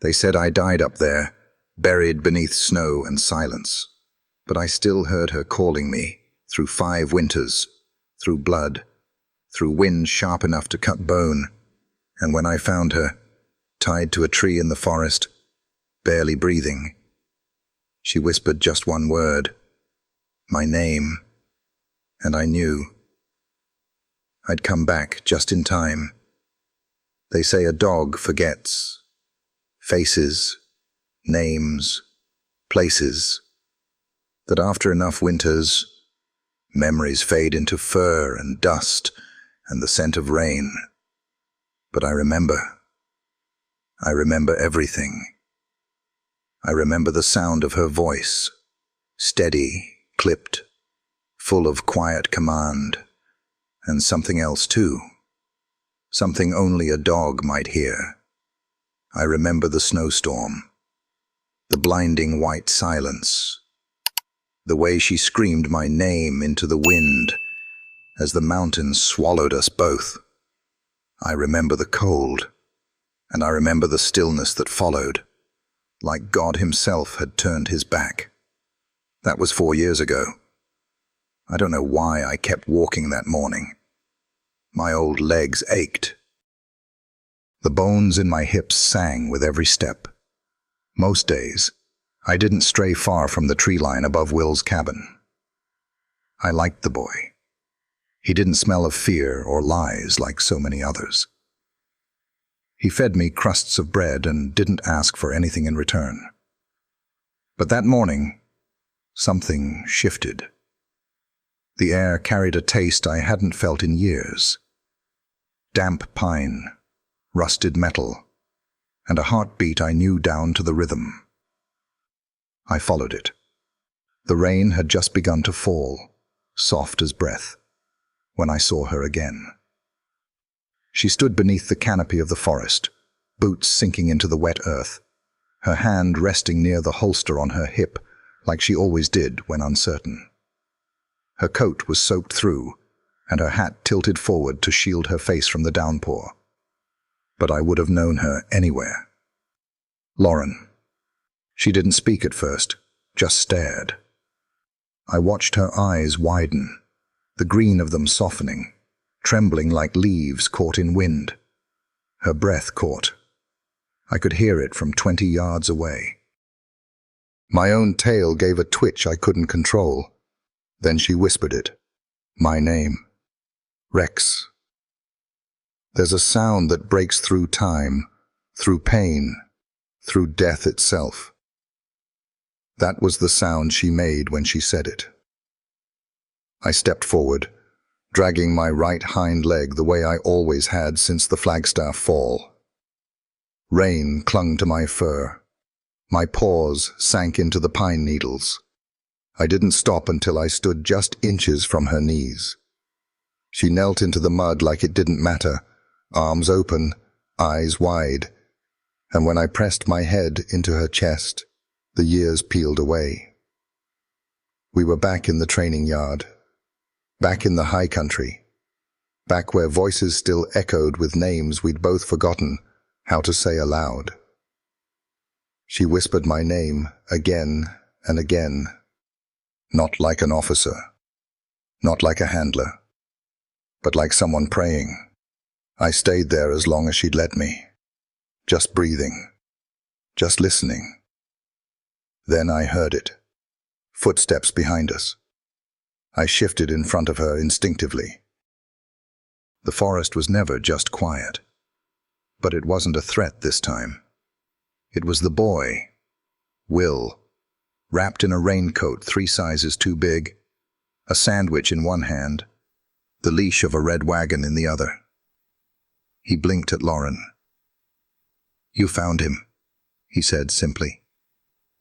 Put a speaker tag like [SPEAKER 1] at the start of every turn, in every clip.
[SPEAKER 1] They said I died up there, buried beneath snow and silence. But I still heard her calling me, through 5 winters, through blood, through wind sharp enough to cut bone. And when I found her, tied to a tree in the forest, barely breathing, she whispered just one word, my name, and I knew. I'd come back just in time. They say a dog forgets. Faces, names, places. That after enough winters, memories fade into fur and dust and the scent of rain. But I remember. I remember everything. I remember the sound of her voice, steady, clipped, full of quiet command, and something else too, something only a dog might hear. I remember the snowstorm, the blinding white silence, the way she screamed my name into the wind as the mountains swallowed us both. I remember the cold, and I remember the stillness that followed, like God himself had turned his back. That was 4 years ago. I don't know why I kept walking that morning. My old legs ached. The bones in my hips sang with every step. Most days, I didn't stray far from the tree line above Will's cabin. I liked the boy. He didn't smell of fear or lies like so many others. He fed me crusts of bread and didn't ask for anything in return. But that morning, something shifted. The air carried a taste I hadn't felt in years. Damp pine, rusted metal, and a heartbeat I knew down to the rhythm. I followed it. The rain had just begun to fall, soft as breath, when I saw her again. She stood beneath the canopy of the forest, boots sinking into the wet earth, her hand resting near the holster on her hip, like she always did when uncertain. Her coat was soaked through, and her hat tilted forward to shield her face from the downpour. But I would have known her anywhere. Lauren. She didn't speak at first, just stared. I watched her eyes widen, the green of them softening, trembling like leaves caught in wind. Her breath caught. I could hear it from 20 yards away. My own tail gave a twitch I couldn't control. Then she whispered it. My name. Rex. There's a sound that breaks through time, through pain, through death itself. That was the sound she made when she said it. I stepped forward, dragging my right hind leg the way I always had since the Flagstaff fall. Rain clung to my fur. My paws sank into the pine needles. I didn't stop until I stood just inches from her knees. She knelt into the mud like it didn't matter, arms open, eyes wide, and when I pressed my head into her chest, the years peeled away. We were back in the training yard, back in the high country, back where voices still echoed with names we'd both forgotten how to say aloud. She whispered my name again and again, not like an officer, not like a handler, but like someone praying. I stayed there as long as she'd let me, just breathing, just listening. Then I heard it, footsteps behind us. I shifted in front of her instinctively. The forest was never just quiet, but it wasn't a threat this time. It was the boy, Will, wrapped in a raincoat 3 sizes too big, a sandwich in one hand, the leash of a red wagon in the other. He blinked at Lauren. You found him, he said simply.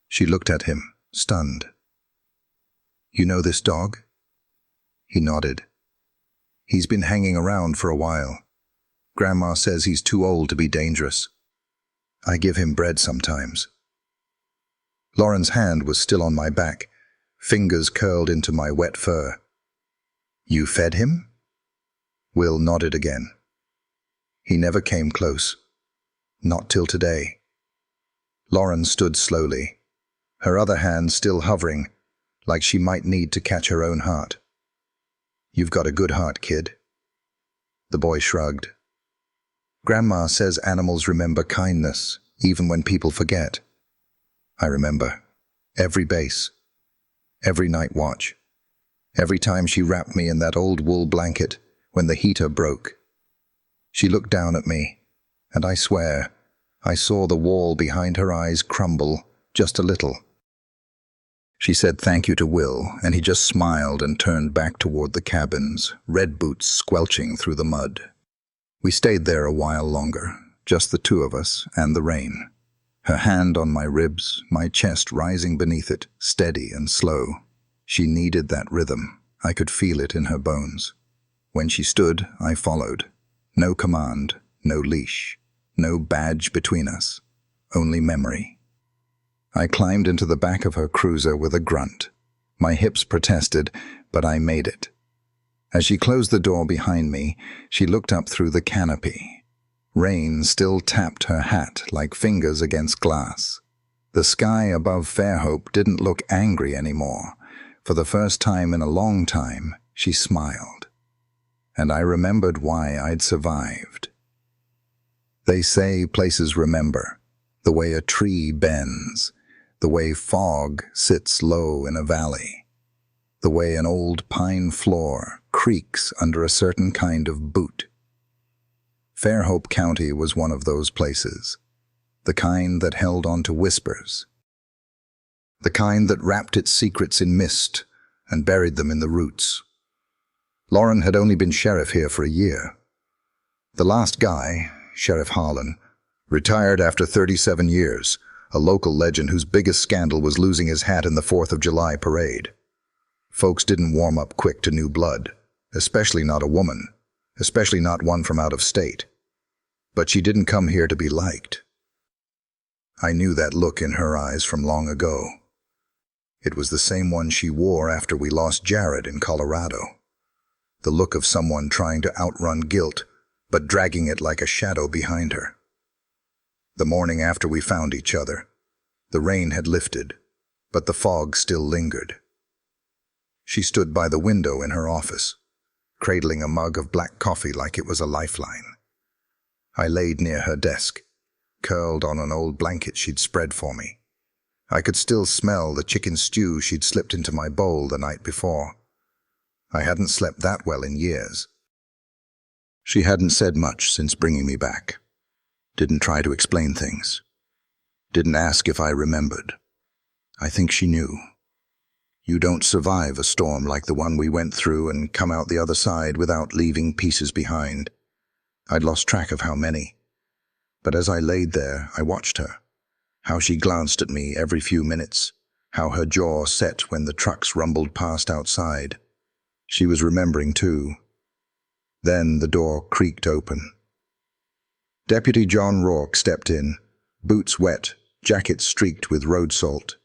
[SPEAKER 1] She looked at him, stunned. You know this dog? He nodded. He's been hanging around for a while. Grandma says he's too old to be dangerous. I give him bread sometimes. Lauren's hand was still on my back, fingers curled into my wet fur. You fed him? Will nodded again. He never came close. Not till today. Lauren stood slowly, her other hand still hovering, like she might need to catch her own heart. "You've got a good heart, kid." The boy shrugged. "Grandma says animals remember kindness, even when people forget." I remember. Every base. Every night watch. Every time she wrapped me in that old wool blanket when the heater broke. She looked down at me, and I swear, I saw the wall behind her eyes crumble just a little. She said thank you to Will, and he just smiled and turned back toward the cabins, red boots squelching through the mud. We stayed there a while longer, just the two of us and the rain. Her hand on my ribs, my chest rising beneath it, steady and slow. She needed that rhythm. I could feel it in her bones. When she stood, I followed. No command, no leash, no badge between us, only memory. I climbed into the back of her cruiser with a grunt. My hips protested, but I made it. As she closed the door behind me, she looked up through the canopy. Rain still tapped her hat like fingers against glass. The sky above Fairhope didn't look angry anymore. For the first time in a long time, she smiled. And I remembered why I'd survived. They say places remember, the way a tree bends, the way fog sits low in a valley, the way an old pine floor creaks under a certain kind of boot. Fairhope County was one of those places, the kind that held on to whispers, the kind that wrapped its secrets in mist and buried them in the roots. Lauren had only been sheriff here for a year. The last guy, Sheriff Harlan, retired after 37 years, a local legend whose biggest scandal was losing his hat in the 4th of July parade. Folks didn't warm up quick to new blood, especially not a woman, especially not one from out of state. But she didn't come here to be liked. I knew that look in her eyes from long ago. It was the same one she wore after we lost Jared in Colorado. The look of someone trying to outrun guilt, but dragging it like a shadow behind her. The morning after we found each other, the rain had lifted, but the fog still lingered. She stood by the window in her office, cradling a mug of black coffee like it was a lifeline. I laid near her desk, curled on an old blanket she'd spread for me. I could still smell the chicken stew she'd slipped into my bowl the night before. I hadn't slept that well in years. She hadn't said much since bringing me back. Didn't try to explain things. Didn't ask if I remembered. I think she knew. You don't survive a storm like the one we went through and come out the other side without leaving pieces behind. I'd lost track of how many. But as I laid there, I watched her. How she glanced at me every few minutes. How her jaw set when the trucks rumbled past outside. She was remembering too. Then the door creaked open. Deputy John Rourke stepped in, boots wet, jacket streaked with road salt.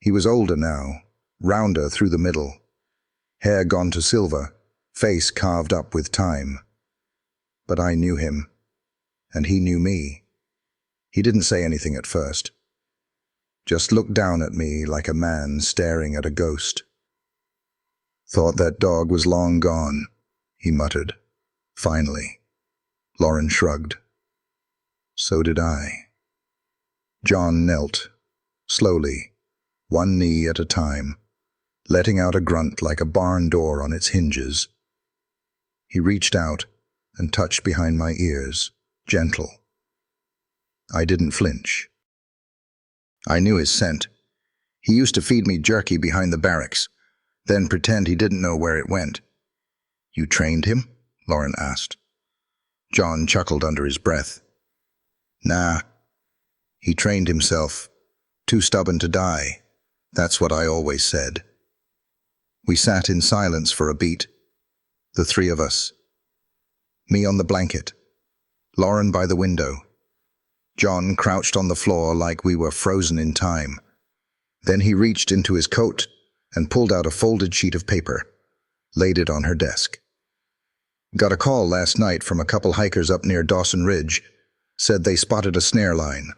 [SPEAKER 1] He was older now, rounder through the middle, hair gone to silver, face carved up with time. But I knew him, and he knew me. He didn't say anything at first, just looked down at me like a man staring at a ghost. "Thought that dog was long gone," he muttered. Finally. Lauren shrugged. So did I. John knelt, slowly, one knee at a time, letting out a grunt like a barn door on its hinges. He reached out and touched behind my ears, gentle. I didn't flinch. I knew his scent. He used to feed me jerky behind the barracks, then pretend he didn't know where it went. "You trained him?" Lauren asked. John chuckled under his breath. "Nah. He trained himself. Too stubborn to die. That's what I always said." We sat in silence for a beat, the three of us. Me on the blanket, Lauren by the window. John crouched on the floor like we were frozen in time. Then he reached into his coat and pulled out a folded sheet of paper, laid it on her desk. "Got a call last night from a couple hikers up near Dawson Ridge. Said they spotted a snare line.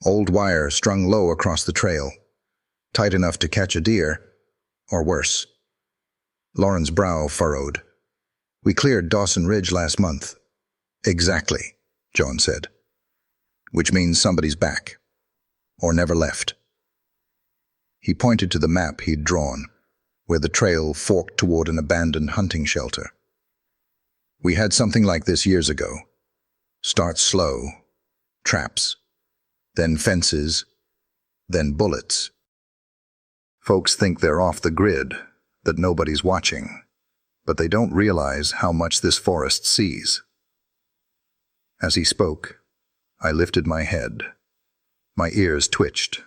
[SPEAKER 1] Old wire strung low across the trail, tight enough to catch a deer, or worse. Lauren's brow furrowed. We cleared Dawson Ridge last month. Exactly, John said. Which means somebody's back. Or never left. He pointed to the map he'd drawn, where the trail forked toward an abandoned hunting shelter. We had something like this years ago. Start slow, traps, then fences, then bullets. Folks think they're off the grid, that nobody's watching, but they don't realize how much this forest sees. As he spoke, I lifted my head. My ears twitched.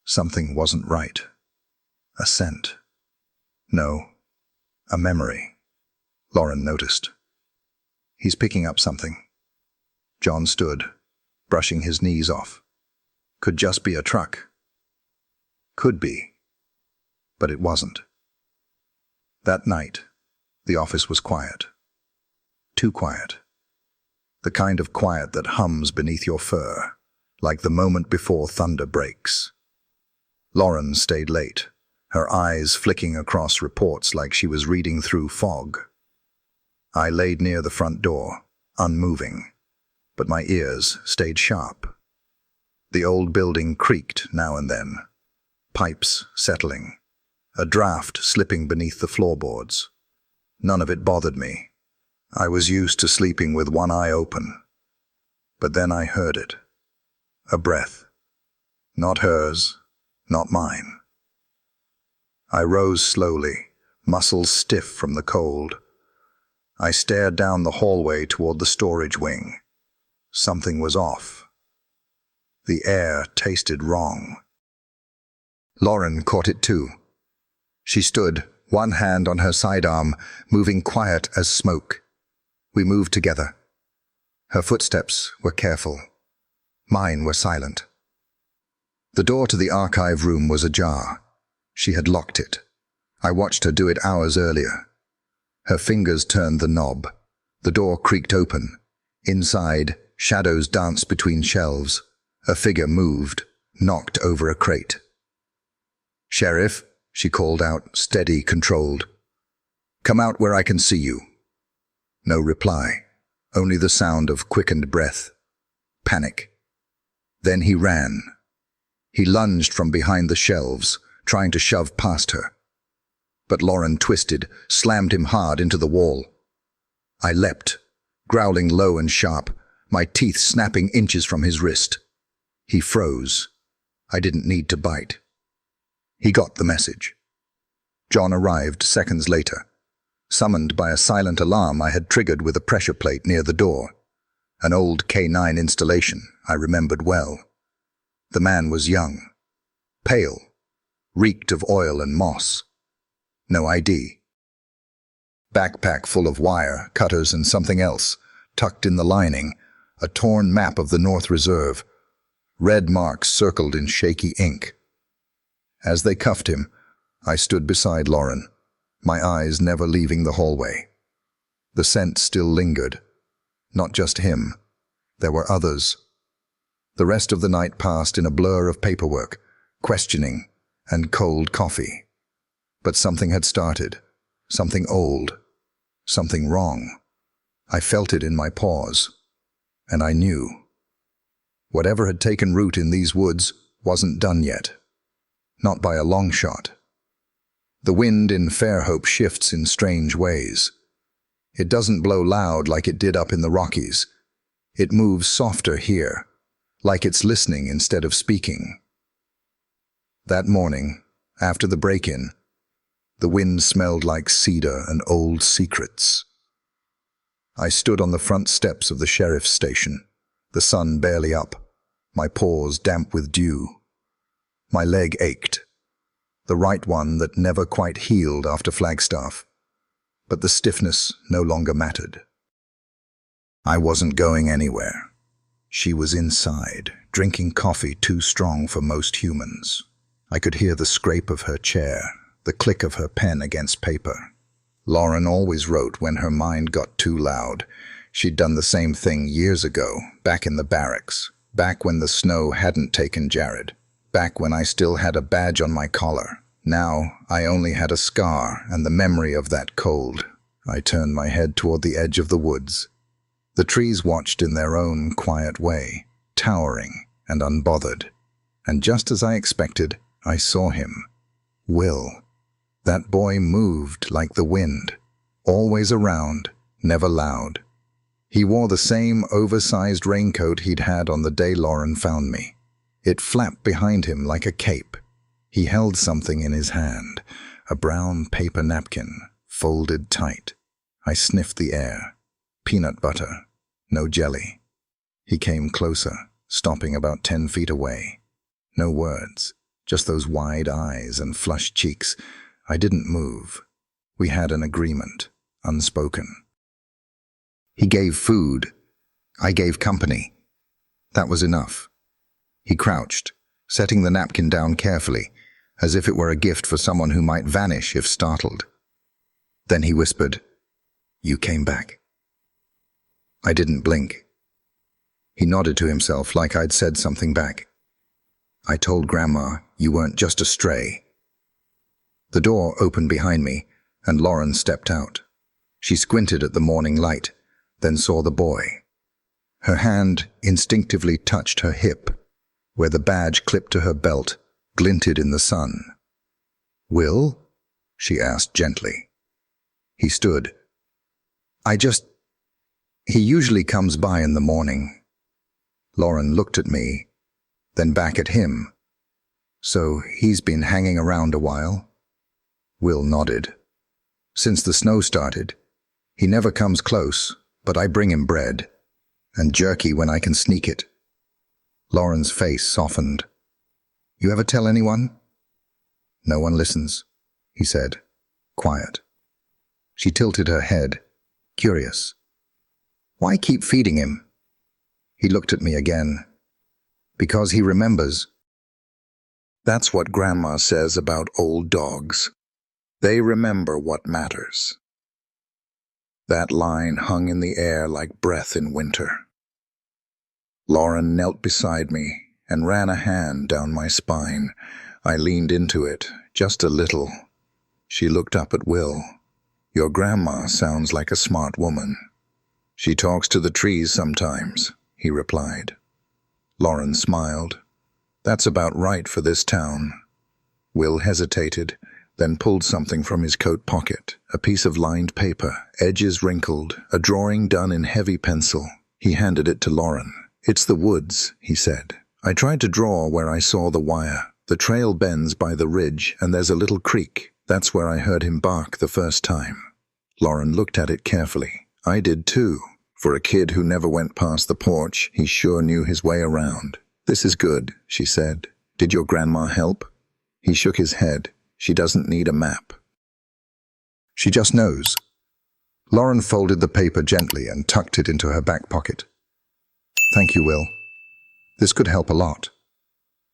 [SPEAKER 1] Something wasn't right. A scent. No, a memory. Lauren noticed. He's picking up something. John stood, brushing his knees off. Could just be a truck. Could be. But it wasn't. That night, the office was quiet. Too quiet. The kind of quiet that hums beneath your fur, like the moment before thunder breaks. Lauren stayed late, her eyes flicking across reports like she was reading through fog. I laid near the front door, unmoving, but my ears stayed sharp. The old building creaked now and then, pipes settling, a draft slipping beneath the floorboards. None of it bothered me. I was used to sleeping with one eye open. But then I heard it. A breath. Not hers, not mine. I rose slowly, muscles stiff from the cold. I stared down the hallway toward the storage wing. Something was off. The air tasted wrong. Lauren caught it too. She stood, one hand on her sidearm, moving quiet as smoke. We moved together. Her footsteps were careful. Mine were silent. The door to the archive room was ajar. She had locked it. I watched her do it hours earlier. Her fingers turned the knob. The door creaked open. Inside, shadows danced between shelves. A figure moved, knocked over a crate. "Sheriff," she called out, steady, controlled. "Come out where I can see you." No reply, only the sound of quickened breath. Panic. Then he ran. He lunged from behind the shelves, trying to shove past her. But Lauren twisted, slammed him hard into the wall. I leapt, growling low and sharp, my teeth snapping inches from his wrist. He froze. I didn't need to bite. He got the message. John arrived seconds later, summoned by a silent alarm I had triggered with a pressure plate near the door. An old K9 installation I remembered well. The man was young, pale, reeked of oil and moss. No ID. Backpack full of wire, cutters, and something else, tucked in the lining, a torn map of the North Reserve, red marks circled in shaky ink. As they cuffed him, I stood beside Lauren, my eyes never leaving the hallway. The scent still lingered. Not just him. There were others. The rest of the night passed in a blur of paperwork, questioning, and cold coffee. But something had started. Something old. Something wrong. I felt it in my paws. And I knew. Whatever had taken root in these woods wasn't done yet. Not by a long shot. The wind in Fairhope shifts in strange ways. It doesn't blow loud like it did up in the Rockies. It moves softer here, like it's listening instead of speaking. That morning, after the break-in, the wind smelled like cedar and old secrets. I stood on the front steps of the sheriff's station, the sun barely up, my paws damp with dew. My leg ached, the right one that never quite healed after Flagstaff, but the stiffness no longer mattered. I wasn't going anywhere. She was inside, drinking coffee too strong for most humans. I could hear the scrape of her chair, the click of her pen against paper. Lauren always wrote when her mind got too loud. She'd done the same thing years ago, back in the barracks. Back when the snow hadn't taken Jared. Back when I still had a badge on my collar. Now I only had a scar and the memory of that cold. I turned my head toward the edge of the woods. The trees watched in their own quiet way, towering and unbothered. And just as I expected, I saw him. Will. That boy moved like the wind, always around, never loud. He wore the same oversized raincoat he'd had on the day Lauren found me. It flapped behind him like a cape. He held something in his hand, a brown paper napkin, folded tight. I sniffed the air. Peanut butter, no jelly. He came closer, stopping about 10 feet away. No words, just those wide eyes and flushed cheeks. I didn't move. We had an agreement, unspoken. He gave food. I gave company. That was enough. He crouched, setting the napkin down carefully, as if it were a gift for someone who might vanish if startled. Then he whispered, "You came back." I didn't blink. He nodded to himself like I'd said something back. "I told Grandma you weren't just a stray." The door opened behind me, and Lauren stepped out. She squinted at the morning light, then saw the boy. Her hand instinctively touched her hip, where the badge clipped to her belt glinted in the sun. "Will?" she asked gently. He stood. He usually comes by in the morning." Lauren looked at me, then back at him. "So he's been hanging around a while?" Will nodded. "Since the snow started. He never comes close, but I bring him bread. And jerky when I can sneak it." Lauren's face softened. "You ever tell anyone?" "No one listens," he said, quiet. She tilted her head, curious. "Why keep feeding him?" He looked at me again. "Because he remembers." That's what Grandma says about old dogs. They remember what matters. That line hung in the air like breath in winter. Lauren knelt beside me and ran a hand down my spine. I leaned into it, just a little. She looked up at Will. "Your grandma sounds like a smart woman." "She talks to the trees sometimes," he replied. Lauren smiled. "That's about right for this town." Will hesitated, then pulled something from his coat pocket, a piece of lined paper, edges wrinkled, a drawing done in heavy pencil. He handed it to Lauren. "It's the woods," he said. "I tried to draw where I saw the wire. The trail bends by the ridge, and there's a little creek. That's where I heard him bark the first time." Lauren looked at it carefully. I did too. For a kid who never went past the porch, he sure knew his way around. "This is good," she said. "Did your grandma help?" He shook his head. "She doesn't need a map. She just knows." Lauren folded the paper gently and tucked it into her back pocket. "Thank you, Will. This could help a lot."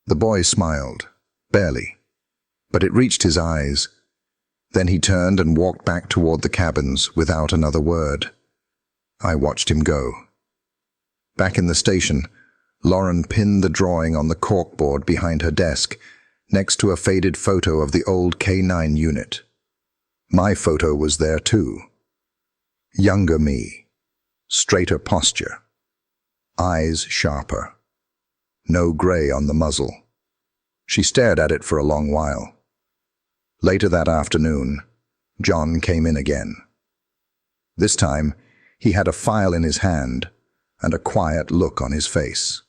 [SPEAKER 1] The boy smiled, barely, but it reached his eyes. Then he turned and walked back toward the cabins without another word. I watched him go. Back in the station, Lauren pinned the drawing on the corkboard behind her desk, next to a faded photo of the old K9 unit. My photo was there too. Younger me, straighter posture, eyes sharper, no gray on the muzzle. She stared at it for a long while. Later that afternoon, John came in again. This time, he had a file in his hand and a quiet look on his face.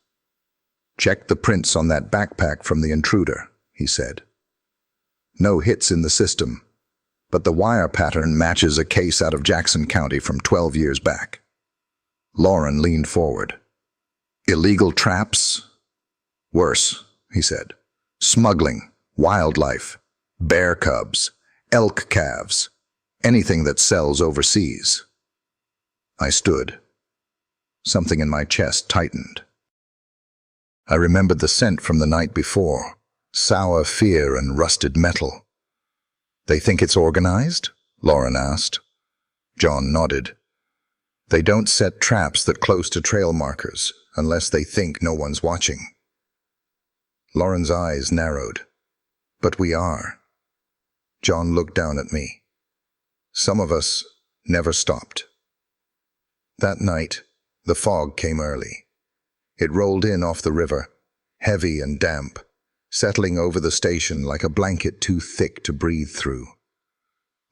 [SPEAKER 1] "Check the prints on that backpack from the intruder," he said. "No hits in the system, but the wire pattern matches a case out of Jackson County from 12 years back." Lauren leaned forward. "Illegal traps?" "Worse," he said. "Smuggling, wildlife, bear cubs, elk calves, anything that sells overseas." I stood. Something in my chest tightened. I remembered the scent from the night before, sour fear and rusted metal. "They think it's organized?" Lauren asked. John nodded. "They don't set traps that close to trail markers, unless they think no one's watching. Lauren's eyes narrowed. But we are. John looked down at me. Some of us never stopped. That night, the fog came early. It rolled in off the river, heavy and damp, settling over the station like a blanket too thick to breathe through.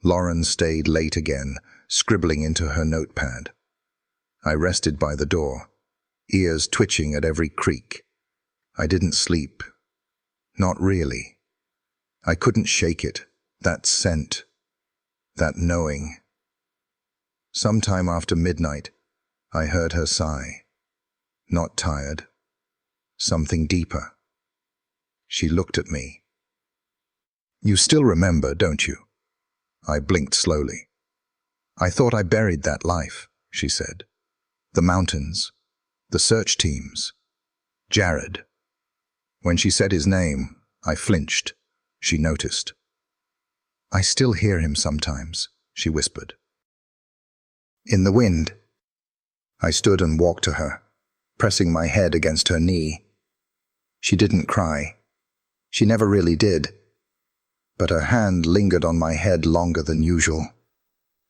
[SPEAKER 1] Lauren stayed late again, scribbling into her notepad. I rested by the door, ears twitching at every creak. I didn't sleep. Not really. I couldn't shake it, that scent, that knowing. Sometime after midnight, I heard her sigh. Not tired. Something deeper. She looked at me. You still remember, don't you? I blinked slowly. I thought I buried that life, she said. The mountains, the search teams, Jared. When she said his name, I flinched. She noticed. I still hear him sometimes, she whispered. In the wind. I stood and walked to her, pressing my head against her knee. She didn't cry. She never really did. But her hand lingered on my head longer than usual.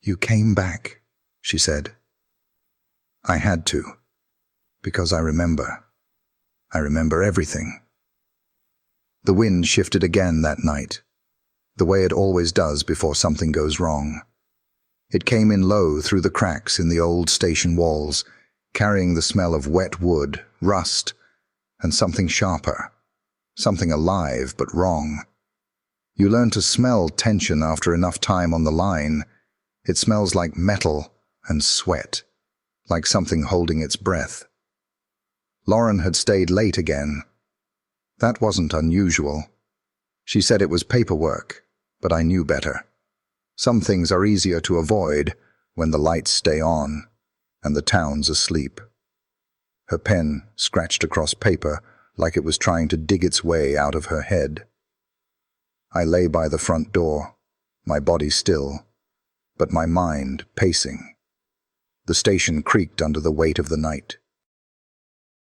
[SPEAKER 1] You came back, she said. I had to, because I remember. I remember everything. The wind shifted again that night, the way it always does before something goes wrong. It came in low through the cracks in the old station walls, carrying the smell of wet wood, rust, and something sharper, something alive but wrong. You learn to smell tension after enough time on the line. It smells like metal and sweat, like something holding its breath. Lauren had stayed late again. That wasn't unusual. She said it was paperwork, but I knew better. Some things are easier to avoid when the lights stay on and the town's asleep. Her pen scratched across paper like it was trying to dig its way out of her head. I lay by the front door, my body still, but my mind pacing. The station creaked under the weight of the night.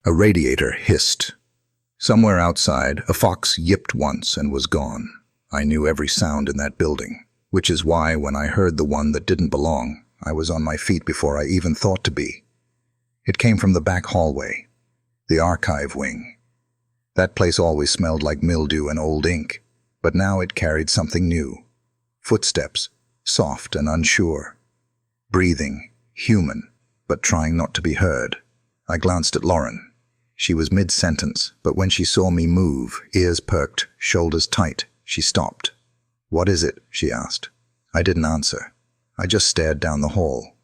[SPEAKER 1] A radiator hissed. Somewhere outside, a fox yipped once and was gone. I knew every sound in that building, which is why when I heard the one that didn't belong, I was on my feet before I even thought to be. It came from the back hallway, the archive wing. That place always smelled like mildew and old ink, but now it carried something new. Footsteps, soft and unsure. Breathing, human, but trying not to be heard. I glanced at Lauren. She was mid-sentence, but when she saw me move, ears perked, shoulders tight, she stopped. What is it? She asked. I didn't answer. I just stared down the hall.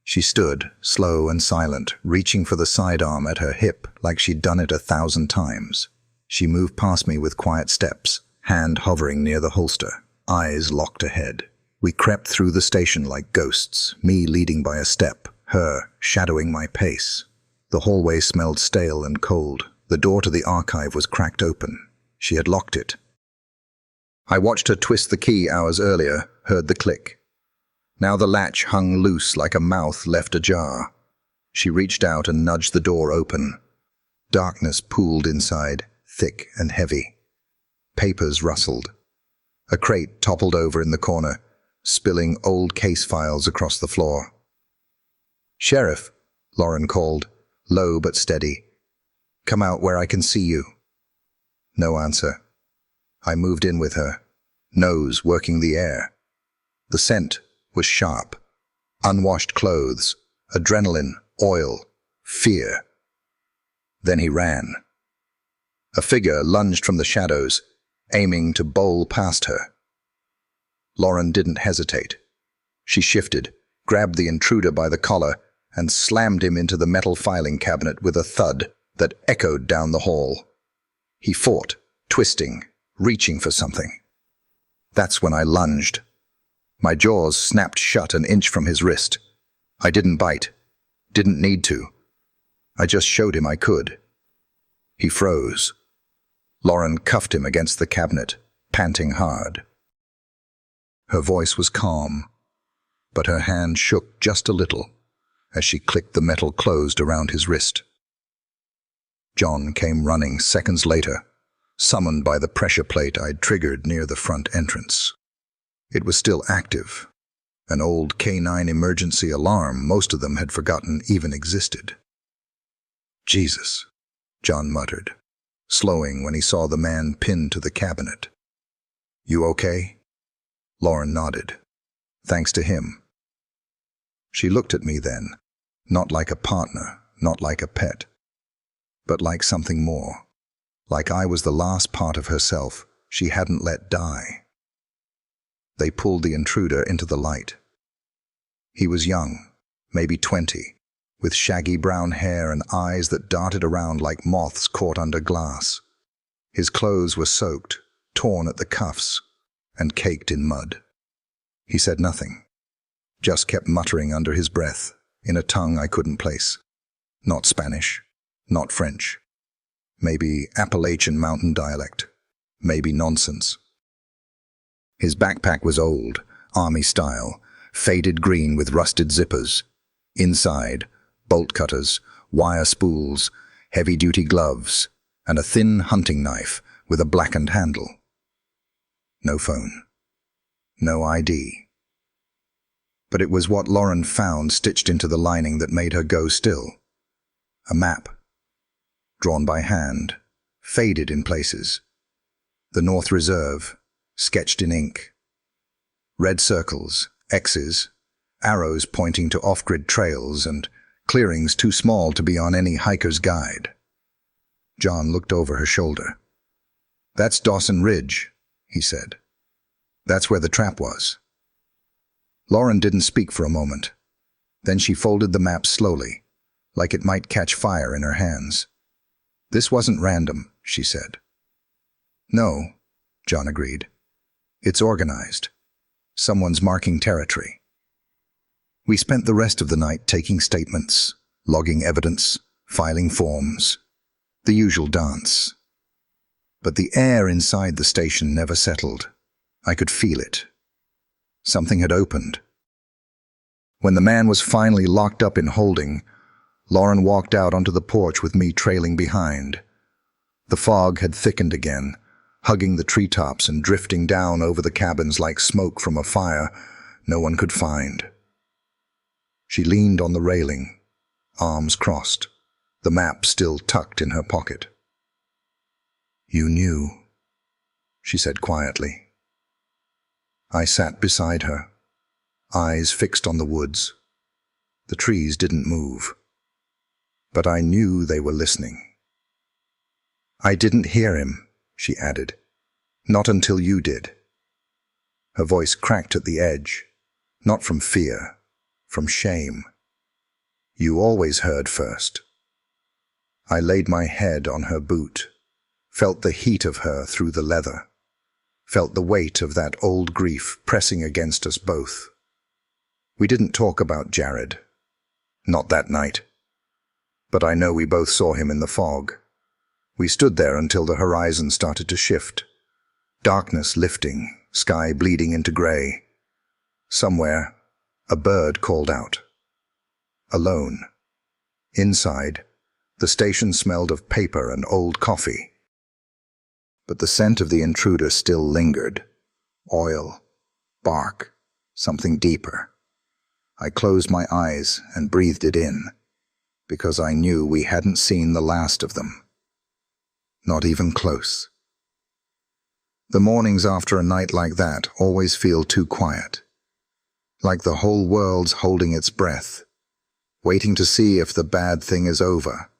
[SPEAKER 1] She stood, slow and silent, reaching for the sidearm at her hip like she'd done it 1,000 times. She moved past me with quiet steps, hand hovering near the holster, eyes locked ahead. We crept through the station like ghosts, me leading by a step, her shadowing my pace. The hallway smelled stale and cold. The door to the archive was cracked open. She had locked it. I watched her twist the key hours earlier, heard the click. Now the latch hung loose like a mouth left ajar. She reached out and nudged the door open. Darkness pooled inside, thick and heavy. Papers rustled. A crate toppled over in the corner, spilling old case files across the floor. Sheriff, Lauren called, low but steady. Come out where I can see you. No answer. I moved in with her, nose working the air. The scent was sharp. Unwashed clothes, adrenaline, oil, fear. Then he ran. A figure lunged from the shadows, aiming to bowl past her. Lauren didn't hesitate. She shifted, grabbed the intruder by the collar, and slammed him into the metal filing cabinet with a thud that echoed down the hall. He fought, twisting, reaching for something. That's when I lunged. My jaws snapped shut an inch from his wrist. I didn't bite. Didn't need to. I just showed him I could. He froze. Lauren cuffed him against the cabinet, panting hard. Her voice was calm, but her hand shook just a little as she clicked the metal closed around his wrist. John came running seconds later, summoned by the pressure plate I'd triggered near the front entrance. It was still active, an old K9 emergency alarm most of them had forgotten even existed. "Jesus," John muttered, slowing when he saw the man pinned to the cabinet. "You okay?" Lauren nodded. "Thanks to him." She looked at me then, not like a partner, not like a pet, but like something more, like I was the last part of herself she hadn't let die. They pulled the intruder into the light. He was young, maybe 20, with shaggy brown hair and eyes that darted around like moths caught under glass. His clothes were soaked, torn at the cuffs, and caked in mud. He said nothing, just kept muttering under his breath in a tongue I couldn't place. Not Spanish, not French. Maybe Appalachian mountain dialect. Maybe nonsense. His backpack was old, army style, faded green with rusted zippers. Inside, bolt cutters, wire spools, heavy-duty gloves, and a thin hunting knife with a blackened handle. No phone. No ID. But it was what Lauren found stitched into the lining that made her go still. A map. Drawn by hand, faded in places. The North Reserve, sketched in ink. Red circles, X's, arrows pointing to off-grid trails and clearings too small to be on any hiker's guide. John looked over her shoulder. "That's Dawson Ridge," he said. "That's where the trap was." Lauren didn't speak for a moment. Then she folded the map slowly, like it might catch fire in her hands. "This wasn't random," she said. "No," John agreed. "It's organized. Someone's marking territory." We spent the rest of the night taking statements, logging evidence, filing forms, the usual dance. But the air inside the station never settled. I could feel it. Something had opened. When the man was finally locked up in holding, Lauren walked out onto the porch with me trailing behind. The fog had thickened again, hugging the treetops and drifting down over the cabins like smoke from a fire no one could find. She leaned on the railing, arms crossed, the map still tucked in her pocket. "You knew," she said quietly. I sat beside her, eyes fixed on the woods. The trees didn't move, but I knew they were listening. "I didn't hear him," she added. "Not until you did." Her voice cracked at the edge, not from fear, from shame. "You always heard first." I laid my head on her boot, felt the heat of her through the leather, felt the weight of that old grief pressing against us both. We didn't talk about Jared. Not that night. But I know we both saw him in the fog. We stood there until the horizon started to shift. Darkness lifting, sky bleeding into gray. Somewhere, a bird called out. Alone. Inside, the station smelled of paper and old coffee. But the scent of the intruder still lingered. Oil, bark, something deeper. I closed my eyes and breathed it in, because I knew we hadn't seen the last of them. Not even close. The mornings after a night like that always feel too quiet. Like the whole world's holding its breath, waiting to see if the bad thing is over,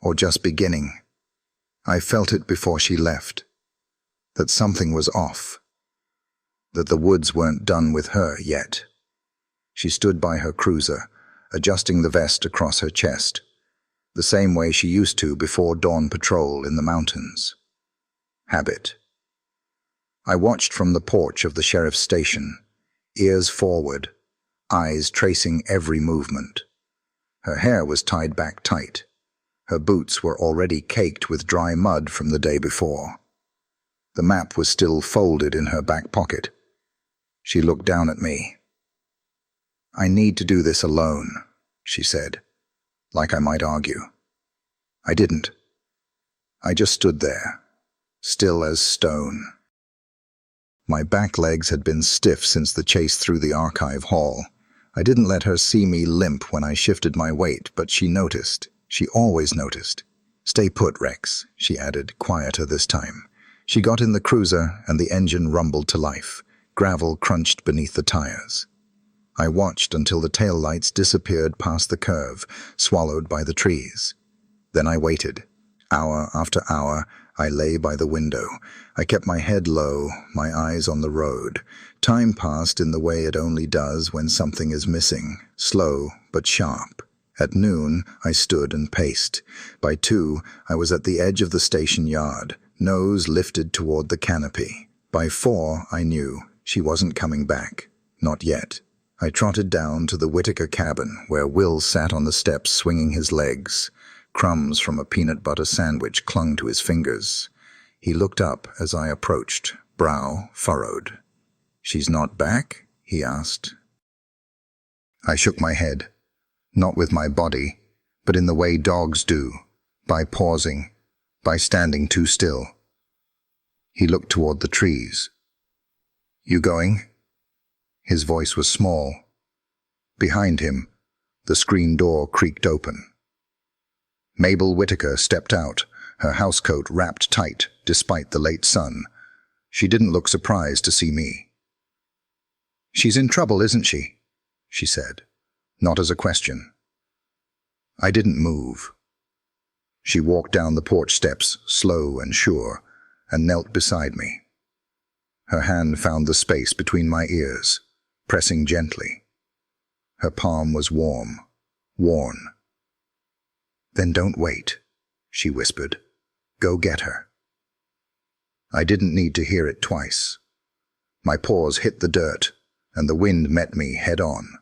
[SPEAKER 1] or just beginning. I felt it before she left, that something was off, that the woods weren't done with her yet. She stood by her cruiser, adjusting the vest across her chest, the same way she used to before dawn patrol in the mountains. Habit. I watched from the porch of the sheriff's station, ears forward, eyes tracing every movement. Her hair was tied back tight. Her boots were already caked with dry mud from the day before. The map was still folded in her back pocket. She looked down at me. "I need to do this alone," she said, like I might argue. I didn't. I just stood there, still as stone. My back legs had been stiff since the chase through the archive hall. I didn't let her see me limp when I shifted my weight, but she noticed. She always noticed. "Stay put, Rex," she added, quieter this time. She got in the cruiser, and the engine rumbled to life. Gravel crunched beneath the tires. I watched until the taillights disappeared past the curve, swallowed by the trees. Then I waited. Hour after hour, I lay by the window. I kept my head low, my eyes on the road. Time passed in the way it only does when something is missing, slow but sharp. At noon, I stood and paced. By 2, I was at the edge of the station yard, nose lifted toward the canopy. By 4, I knew she wasn't coming back. Not yet. I trotted down to the Whitaker cabin, where Will sat on the steps swinging his legs. Crumbs from a peanut butter sandwich clung to his fingers. He looked up as I approached, brow furrowed. "She's not back?" he asked. I shook my head, not with my body, but in the way dogs do, by pausing, by standing too still. He looked toward the trees. "You going?" His voice was small. Behind him, the screen door creaked open. Mabel Whitaker stepped out, her housecoat wrapped tight despite the late sun. She didn't look surprised to see me. "She's in trouble, isn't she?" she said, not as a question. I didn't move. She walked down the porch steps, slow and sure, and knelt beside me. Her hand found the space between my ears, pressing gently. Her palm was warm, worn. "Then don't wait," she whispered. "Go get her." I didn't need to hear it twice. My paws hit the dirt, and the wind met me head-on.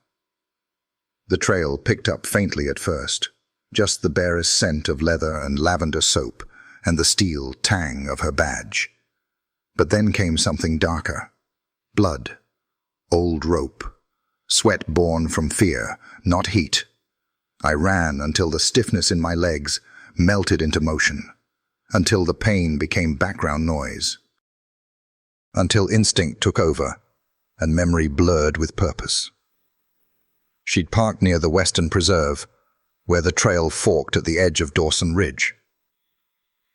[SPEAKER 1] The trail picked up faintly at first, just the barest scent of leather and lavender soap, and the steel tang of her badge. But then came something darker. Blood. Old rope. Sweat born from fear, not heat. I ran until the stiffness in my legs melted into motion, until the pain became background noise, until instinct took over and memory blurred with purpose. She'd parked near the Western Preserve, where the trail forked at the edge of Dawson Ridge.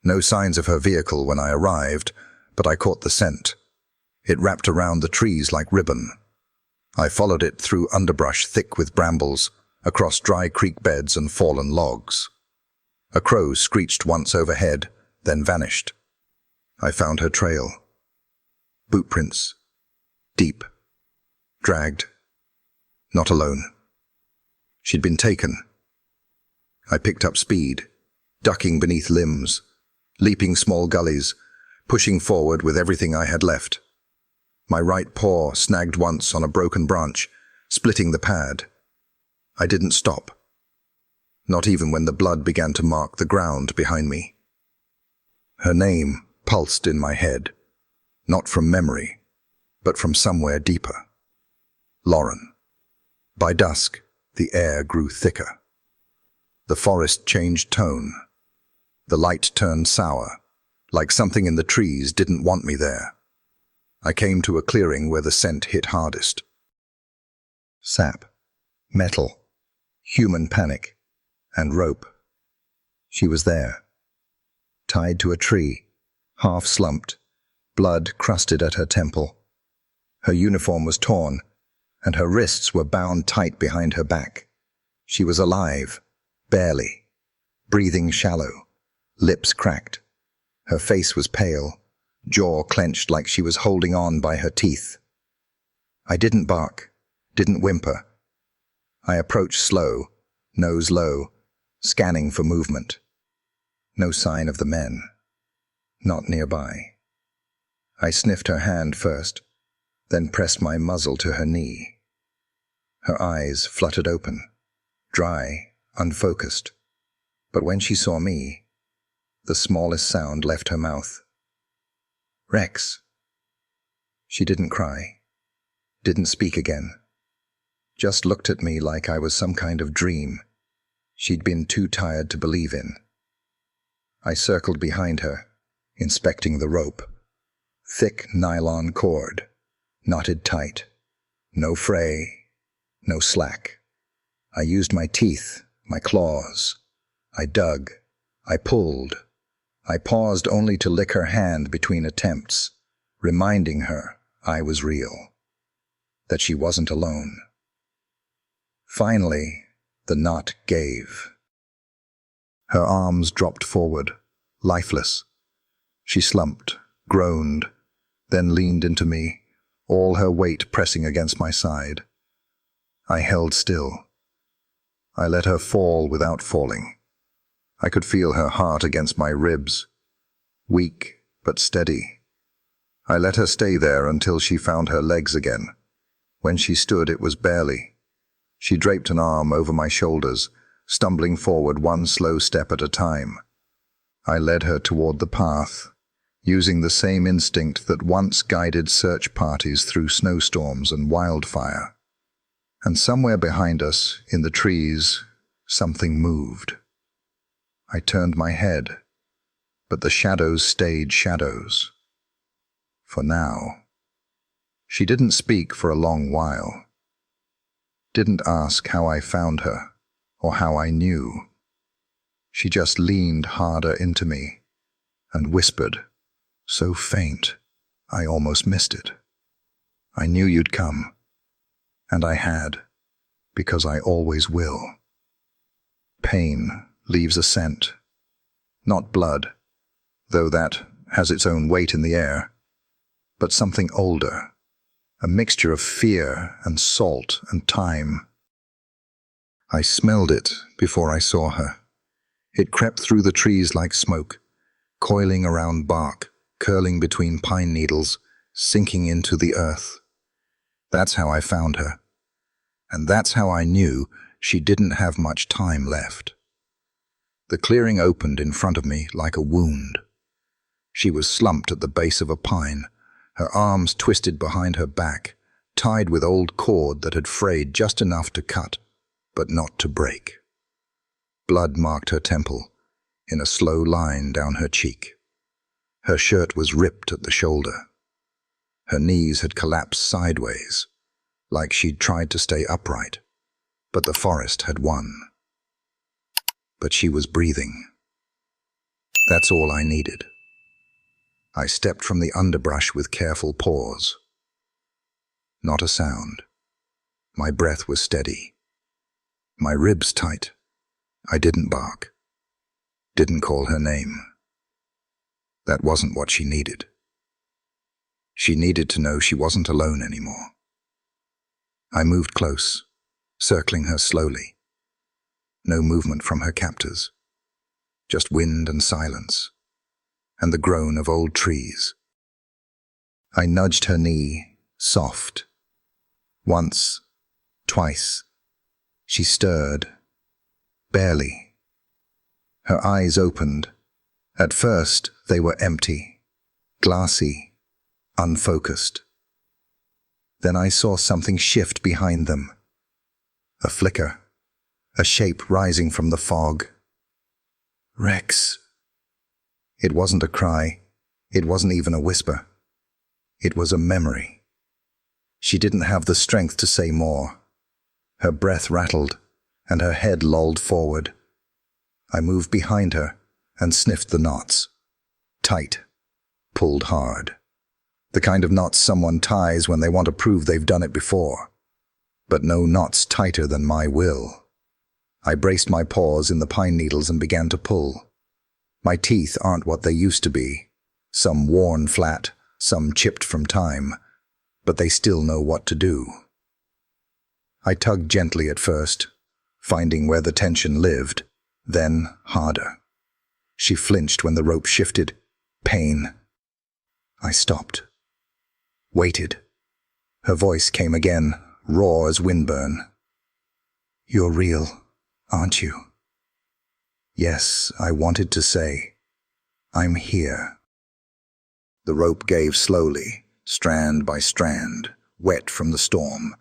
[SPEAKER 1] No signs of her vehicle when I arrived, but I caught the scent. It wrapped around the trees like ribbon. I followed it through underbrush thick with brambles, across dry creek beds and fallen logs. A crow screeched once overhead, then vanished. I found her trail. Bootprints. Deep. Dragged. Not alone. She'd been taken. I picked up speed, ducking beneath limbs, leaping small gullies, pushing forward with everything I had left. My right paw snagged once on a broken branch, splitting the pad. I didn't stop. Not even when the blood began to mark the ground behind me. Her name pulsed in my head, not from memory, but from somewhere deeper. Lauren. By dusk, the air grew thicker. The forest changed tone. The light turned sour, like something in the trees didn't want me there. I came to a clearing where the scent hit hardest. Sap, metal, human panic, and rope. She was there, tied to a tree, half slumped, blood crusted at her temple. Her uniform was torn, and her wrists were bound tight behind her back. She was alive, barely, breathing shallow, lips cracked. Her face was pale, jaw clenched like she was holding on by her teeth. I didn't bark, didn't whimper. I approached slow, nose low, scanning for movement. No sign of the men. Not nearby. I sniffed her hand first, then pressed my muzzle to her knee. Her eyes fluttered open, dry, unfocused. But when she saw me, the smallest sound left her mouth. "Rex." She didn't cry, didn't speak again. Just looked at me like I was some kind of dream she'd been too tired to believe in. I circled behind her, inspecting the rope. Thick nylon cord, knotted tight. No fray, no slack. I used my teeth, my claws. I dug. I pulled. I paused only to lick her hand between attempts, reminding her I was real, that she wasn't alone. Finally, the knot gave. Her arms dropped forward, lifeless. She slumped, groaned, then leaned into me, all her weight pressing against my side. I held still. I let her fall without falling. I could feel her heart against my ribs, weak but steady. I let her stay there until she found her legs again. When she stood, it was barely. She draped an arm over my shoulders, stumbling forward one slow step at a time. I led her toward the path, using the same instinct that once guided search parties through snowstorms and wildfire. And somewhere behind us, in the trees, something moved. I turned my head, but the shadows stayed shadows. For now. She didn't speak for a long while. Didn't ask how I found her, or how I knew. She just leaned harder into me and whispered, so faint I almost missed it. I knew you'd come, and I had, because I always will. Pain leaves a scent, not blood, though that has its own weight in the air, but something older, a mixture of fear and salt and time. I smelled it before I saw her. It crept through the trees like smoke, coiling around bark, curling between pine needles, sinking into the earth. That's how I found her. And that's how I knew she didn't have much time left. The clearing opened in front of me like a wound. She was slumped at the base of a pine, her arms twisted behind her back, tied with old cord that had frayed just enough to cut, but not to break. Blood marked her temple, in a slow line down her cheek. Her shirt was ripped at the shoulder. Her knees had collapsed sideways, like she'd tried to stay upright, but the forest had won. But she was breathing. That's all I needed. I stepped from the underbrush with careful pause. Not a sound. My breath was steady. My ribs tight. I didn't bark. Didn't call her name. That wasn't what she needed. She needed to know she wasn't alone anymore. I moved close, circling her slowly. No movement from her captors. Just wind and silence, and the groan of old trees. I nudged her knee, soft. Once, twice. She stirred. Barely. Her eyes opened. At first, they were empty, glassy, unfocused. Then I saw something shift behind them. A flicker, a shape rising from the fog. Rex. It wasn't a cry. It wasn't even a whisper. It was a memory. She didn't have the strength to say more. Her breath rattled, and her head lolled forward. I moved behind her and sniffed the knots. Tight. Pulled hard. The kind of knots someone ties when they want to prove they've done it before. But no knots tighter than my will. I braced my paws in the pine needles and began to pull. My teeth aren't what they used to be. Some worn flat, some chipped from time, but they still know what to do. I tugged gently at first, finding where the tension lived, then harder. She flinched when the rope shifted. Pain. I stopped. Waited. Her voice came again, raw as windburn. You're real, aren't you? Yes, I wanted to say. I'm here. The rope gave slowly, strand by strand, wet from the storm,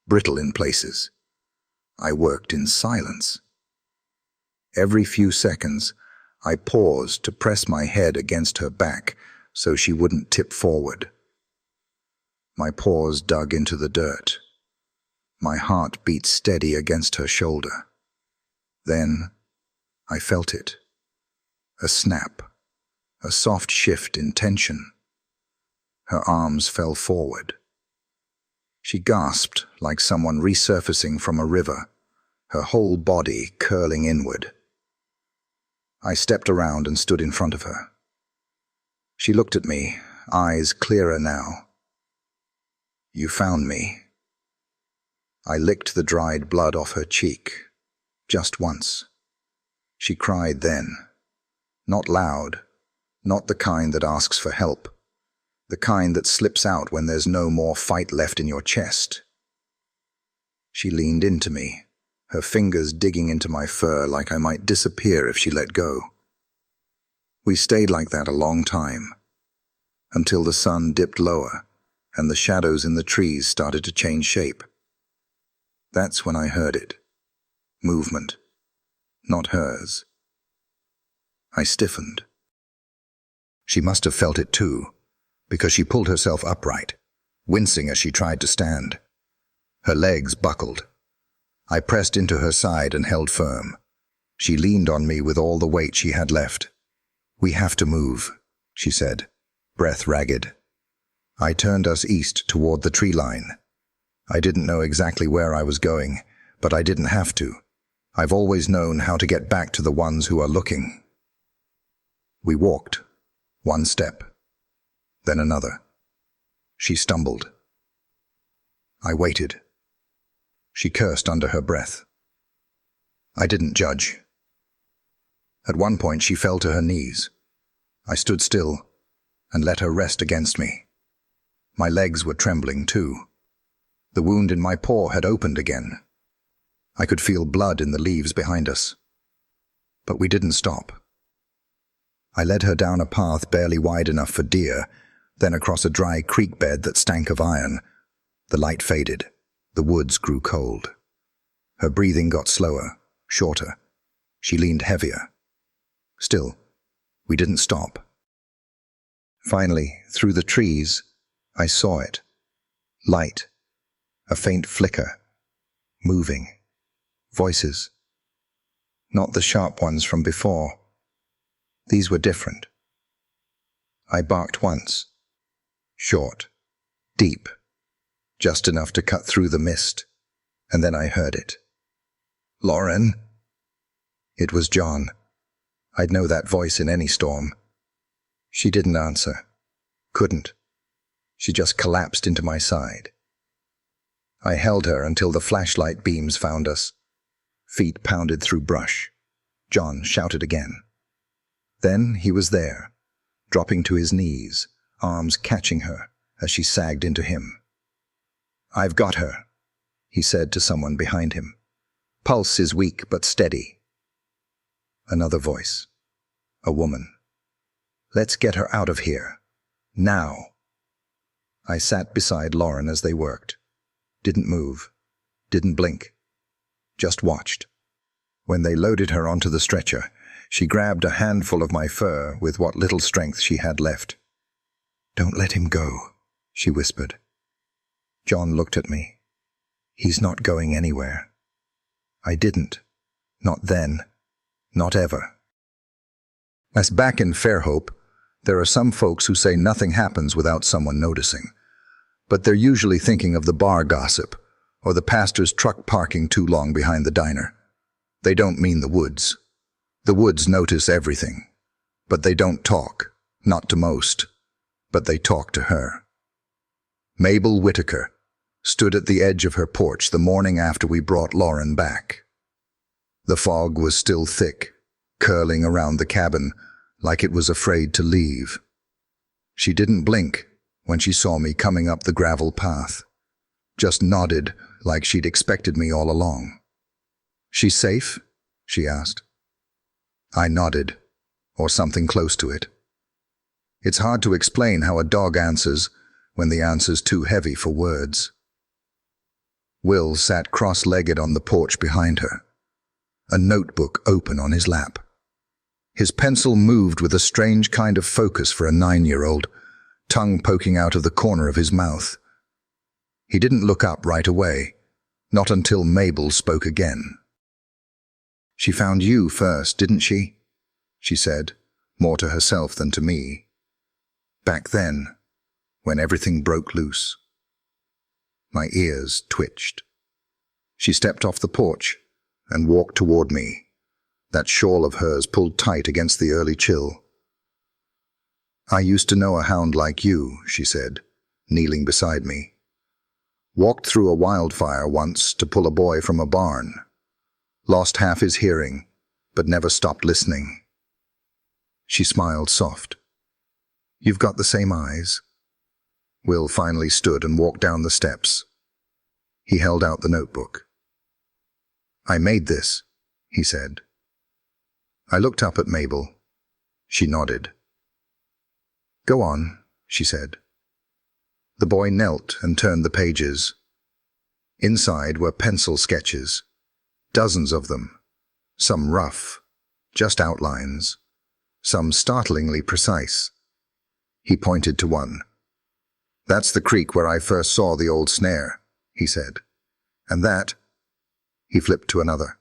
[SPEAKER 1] brittle in places. I worked in silence. Every few seconds, I paused to press my head against her back so she wouldn't tip forward. My paws dug into the dirt. My heart beat steady against her shoulder. Then I felt it. A snap, a soft shift in tension. Her arms fell forward. She gasped like someone resurfacing from a river, her whole body curling inward. I stepped around and stood in front of her. She looked at me, eyes clearer now. "You found me." I licked the dried blood off her cheek, just once. She cried then. Not loud, not the kind that asks for help, the kind that slips out when there's no more fight left in your chest. She leaned into me, her fingers digging into my fur like I might disappear if she let go. We stayed like that a long time, until the sun dipped lower and the shadows in the trees started to change shape. That's when I heard it. Movement. Not hers. I stiffened. She must have felt it too, because she pulled herself upright, wincing as she tried to stand. Her legs buckled. I pressed into her side and held firm. She leaned on me with all the weight she had left. "We have to move," she said, breath ragged. I turned us east toward the tree line. I didn't know exactly where I was going, but I didn't have to. I've always known how to get back to the ones who are looking. We walked, one step, then another. She stumbled. I waited. She cursed under her breath. I didn't judge. At one point she fell to her knees. I stood still and let her rest against me. My legs were trembling too. The wound in my paw had opened again. I could feel blood in the leaves behind us. But we didn't stop. I led her down a path barely wide enough for deer, then across a dry creek bed that stank of iron. The light faded. The woods grew cold. Her breathing got slower, shorter. She leaned heavier. Still, we didn't stop. Finally, through the trees, I saw it. Light. A faint flicker. Moving. Voices. Not the sharp ones from before. These were different. I barked once. Short. Deep. Just enough to cut through the mist. And then I heard it. "Lauren?" It was John. I'd know that voice in any storm. She didn't answer. Couldn't. She just collapsed into my side. I held her until the flashlight beams found us. Feet pounded through brush. John shouted again. Then he was there, dropping to his knees, arms catching her as she sagged into him. "I've got her," he said to someone behind him. "Pulse is weak but steady." Another voice. A woman. "Let's get her out of here. Now." I sat beside Lauren as they worked. Didn't move. Didn't blink. Just watched. When they loaded her onto the stretcher, she grabbed a handful of my fur with what little strength she had left. "Don't let him go," she whispered. John looked at me. "He's not going anywhere." I didn't. Not then. Not ever. As back in Fairhope, there are some folks who say nothing happens without someone noticing. But they're usually thinking of the bar gossip, or the pastor's truck parking too long behind the diner. They don't mean the woods. The woods notice everything. But they don't talk, not to most. But they talk to her. Mabel Whitaker stood at the edge of her porch the morning after we brought Lauren back. The fog was still thick, curling around the cabin like it was afraid to leave. She didn't blink when she saw me coming up the gravel path, just nodded like she'd expected me all along. "She's safe?" she asked. I nodded, or something close to it. It's hard to explain how a dog answers when the answer's too heavy for words. Will sat cross-legged on the porch behind her, a notebook open on his lap. His pencil moved with a strange kind of focus for a 9-year-old, tongue poking out of the corner of his mouth. He didn't look up right away, not until Mabel spoke again. "She found you first, didn't she?" she said, more to herself than to me. "Back then, when everything broke loose." My ears twitched. She stepped off the porch and walked toward me, that shawl of hers pulled tight against the early chill. "I used to know a hound like you," she said, kneeling beside me. "Walked through a wildfire once to pull a boy from a barn. Lost half his hearing, but never stopped listening." She smiled soft. "You've got the same eyes." Will finally stood and walked down the steps. He held out the notebook. "I made this," he said. I looked up at Mabel. She nodded. "Go on," she said. The boy knelt and turned the pages. Inside were pencil sketches, dozens of them, some rough, just outlines, some startlingly precise. He pointed to one. "That's the creek where I first saw the old snare," he said. "And that," he flipped to another,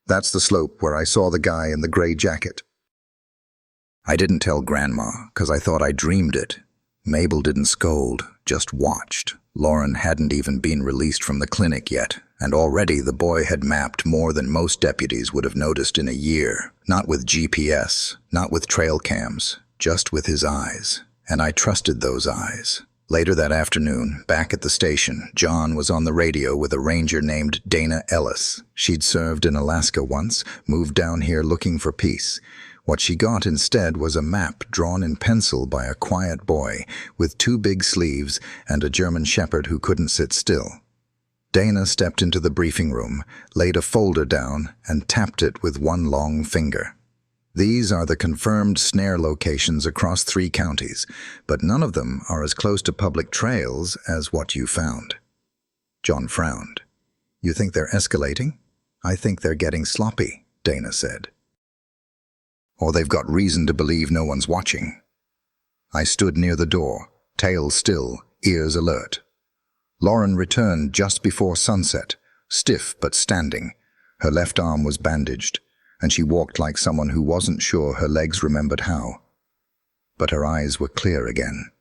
[SPEAKER 1] "that's the slope where I saw the guy in the gray jacket." I didn't tell Grandma, 'cause I thought I dreamed it. Mabel didn't scold, just watched. Lauren hadn't even been released from the clinic yet, and already the boy had mapped more than most deputies would have noticed in a year. Not with GPS, not with trail cams, just with his eyes. And I trusted those eyes. Later that afternoon, back at the station, John was on the radio with a ranger named Dana Ellis. She'd served in Alaska once, moved down here looking for peace. What she got instead was a map drawn in pencil by a quiet boy with 2 big sleeves and a German shepherd who couldn't sit still. Dana stepped into the briefing room, laid a folder down, and tapped it with one long finger. "These are the confirmed snare locations across 3 counties, but none of them are as close to public trails as what you found." John frowned. "You think they're escalating?" "I think they're getting sloppy," Dana said. "Or they've got reason to believe no one's watching." I stood near the door, tail still, ears alert. Lauren returned just before sunset, stiff but standing. Her left arm was bandaged, and she walked like someone who wasn't sure her legs remembered how. But her eyes were clear again.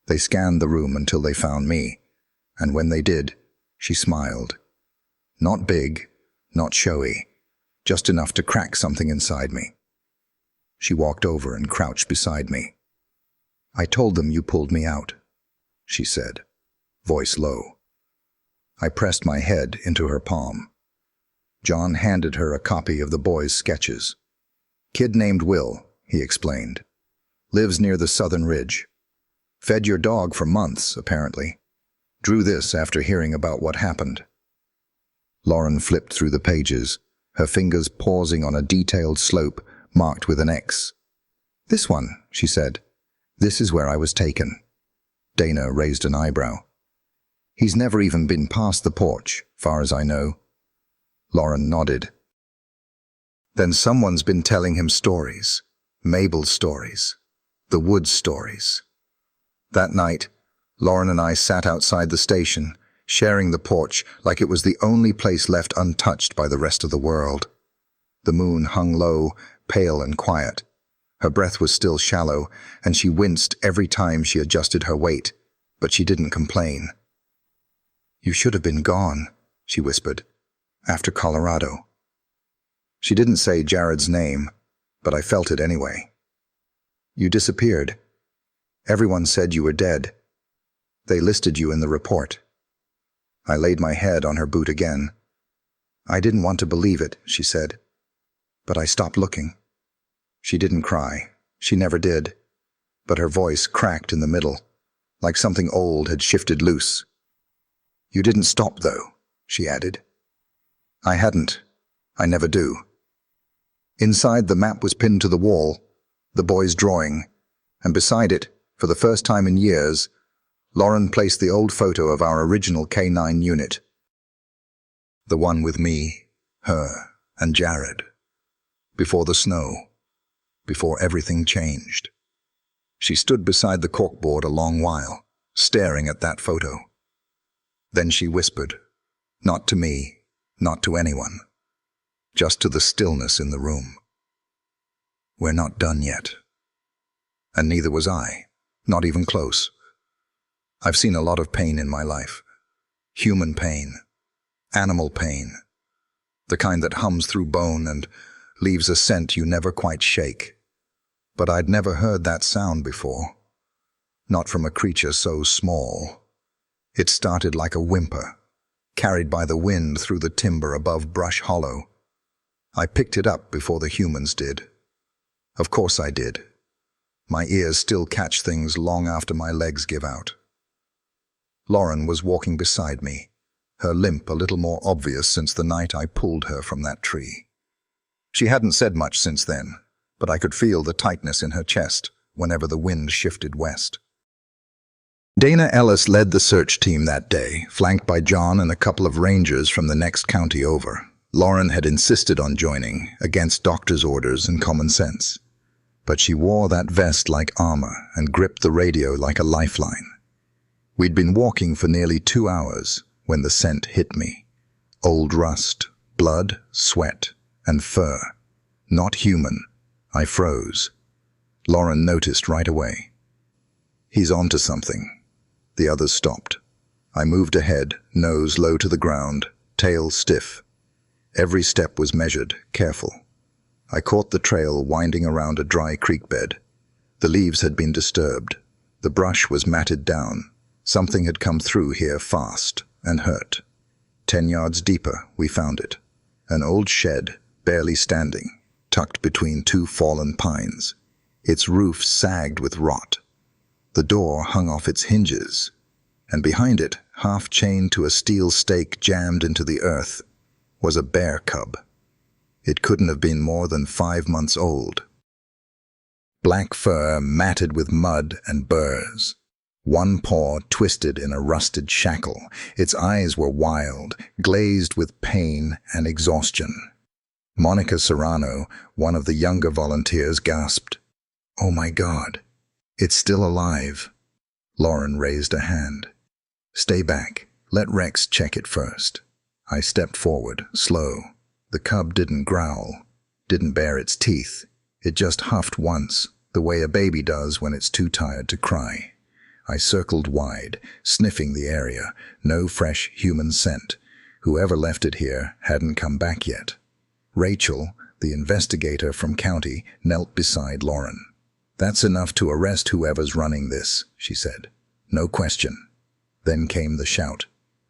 [SPEAKER 1] They scanned the room until they found me, and when they did, she smiled. Not big, not showy, just enough to crack something inside me. She walked over and crouched beside me. "I told them you pulled me out," she said, voice low. I pressed my head into her palm. John handed her a copy of the boy's sketches. "Kid named Will," he explained. "Lives near the southern ridge. Fed your dog for months, apparently. Drew this after hearing about what happened." Lauren flipped through the pages, her fingers pausing on a detailed slope marked with an X. "This one," she said. "This is where I was taken." Dana raised an eyebrow. "He's never even been past the porch, far as I know." Lauren nodded. "Then someone's been telling him stories. Mabel's stories. The woods stories." That night, Lauren and I sat outside the station, sharing the porch like it was the only place left untouched by the rest of the world. The moon hung low, pale and quiet. Her breath was still shallow, and she winced every time she adjusted her weight, but she didn't complain. "You should have been gone," she whispered, "after Colorado." She didn't say Jared's name, but I felt it anyway. "You disappeared. Everyone said you were dead. They listed you in the report." I laid my head on her boot again. "I didn't want to believe it," she said, "but I stopped looking." She didn't cry. She never did. But her voice cracked in the middle, like something old had shifted loose. "You didn't stop, though," she added. "I hadn't. I never do." Inside, the map was pinned to the wall, the boy's drawing, and beside it, for the first time in years, Lauren placed the old photo of our original K9 unit. The one with me, her, and Jared. Before the snow, before everything changed. She stood beside the corkboard a long while, staring at that photo. Then she whispered, not to me, not to anyone, just to the stillness in the room. We're not done yet. And neither was I, not even close. I've seen a lot of pain in my life. Human pain, animal pain, the kind that hums through bone and leaves a scent you never quite shake. But I'd never heard that sound before, not from a creature so small. It started like a whimper, carried by the wind through the timber above Brush Hollow. I picked it up before the humans did. Of course I did. My ears still catch things long after my legs give out. Lauren was walking beside me, her limp a little more obvious since the night I pulled her from that tree. She hadn't said much since then, but I could feel the tightness in her chest whenever the wind shifted west. Dana Ellis led the search team that day, flanked by John and a couple of rangers from the next county over. Lauren had insisted on joining, against doctor's orders and common sense. But she wore that vest like armor and gripped the radio like a lifeline. We'd been walking for nearly 2 hours when the scent hit me. Old rust, blood, sweat, and fur. Not human. I froze. Lauren noticed right away. He's onto something. The others stopped. I moved ahead, nose low to the ground, tail stiff. Every step was measured, careful. I caught the trail winding around a dry creek bed. The leaves had been disturbed. The brush was matted down. Something had come through here fast and hurt. 10 yards deeper, we found it. An old shed, barely standing, tucked between 2 fallen pines. Its roof sagged with rot. The door hung off its hinges, and behind it, half chained to a steel stake jammed into the earth, was a bear cub. It couldn't have been more than 5 months old. Black fur matted with mud and burrs. One paw twisted in a rusted shackle. Its eyes were wild, glazed with pain and exhaustion. Monica Serrano, one of the younger volunteers, gasped, "Oh my God, it's still alive." Lauren raised a hand. "Stay back. Let Rex check it first." I stepped forward, slow. The cub didn't growl, didn't bare its teeth. It just huffed once, the way a baby does when it's too tired to cry. I circled wide, sniffing the area. No fresh human scent. Whoever left it here hadn't come back yet. Rachel, the investigator from county, knelt beside Lauren. "That's enough to arrest whoever's running this," she said. "No question." Then came the shout.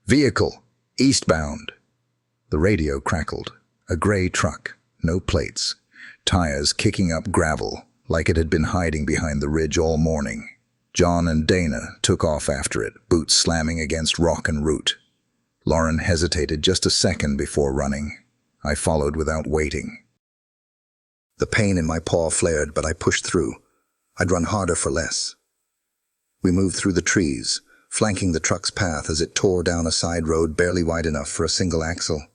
[SPEAKER 1] "Vehicle! Eastbound!" The radio crackled. A gray truck, no plates, tires kicking up gravel like it had been hiding behind the ridge all morning. John and Dana took off after it, boots slamming against rock and root. Lauren hesitated just a second before running. I followed without waiting. The pain in my paw flared, but I pushed through. I'd run harder for less. We moved through the trees, flanking the truck's path as it tore down a side road barely wide enough for a single axle.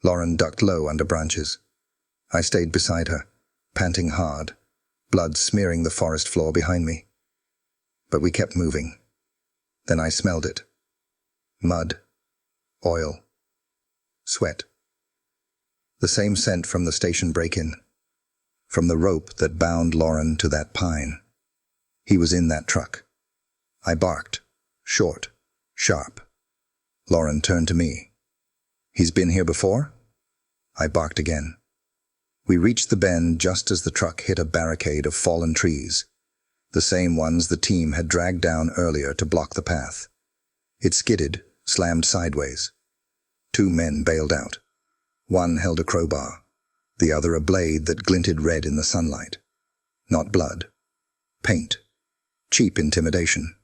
[SPEAKER 1] Lauren ducked low under branches. I stayed beside her, panting hard, blood smearing the forest floor behind me. But we kept moving. Then I smelled it. Mud, oil, sweat. The same scent from the station break-in, from the rope that bound Lauren to that pine. He was in that truck. I barked, short, sharp. Lauren turned to me. "He's been here before?" I barked again. We reached the bend just as the truck hit a barricade of fallen trees, the same ones the team had dragged down earlier to block the path. It skidded, slammed sideways. 2 men bailed out. One held a crowbar, the other a blade that glinted red in the sunlight. Not blood. Paint. Cheap intimidation.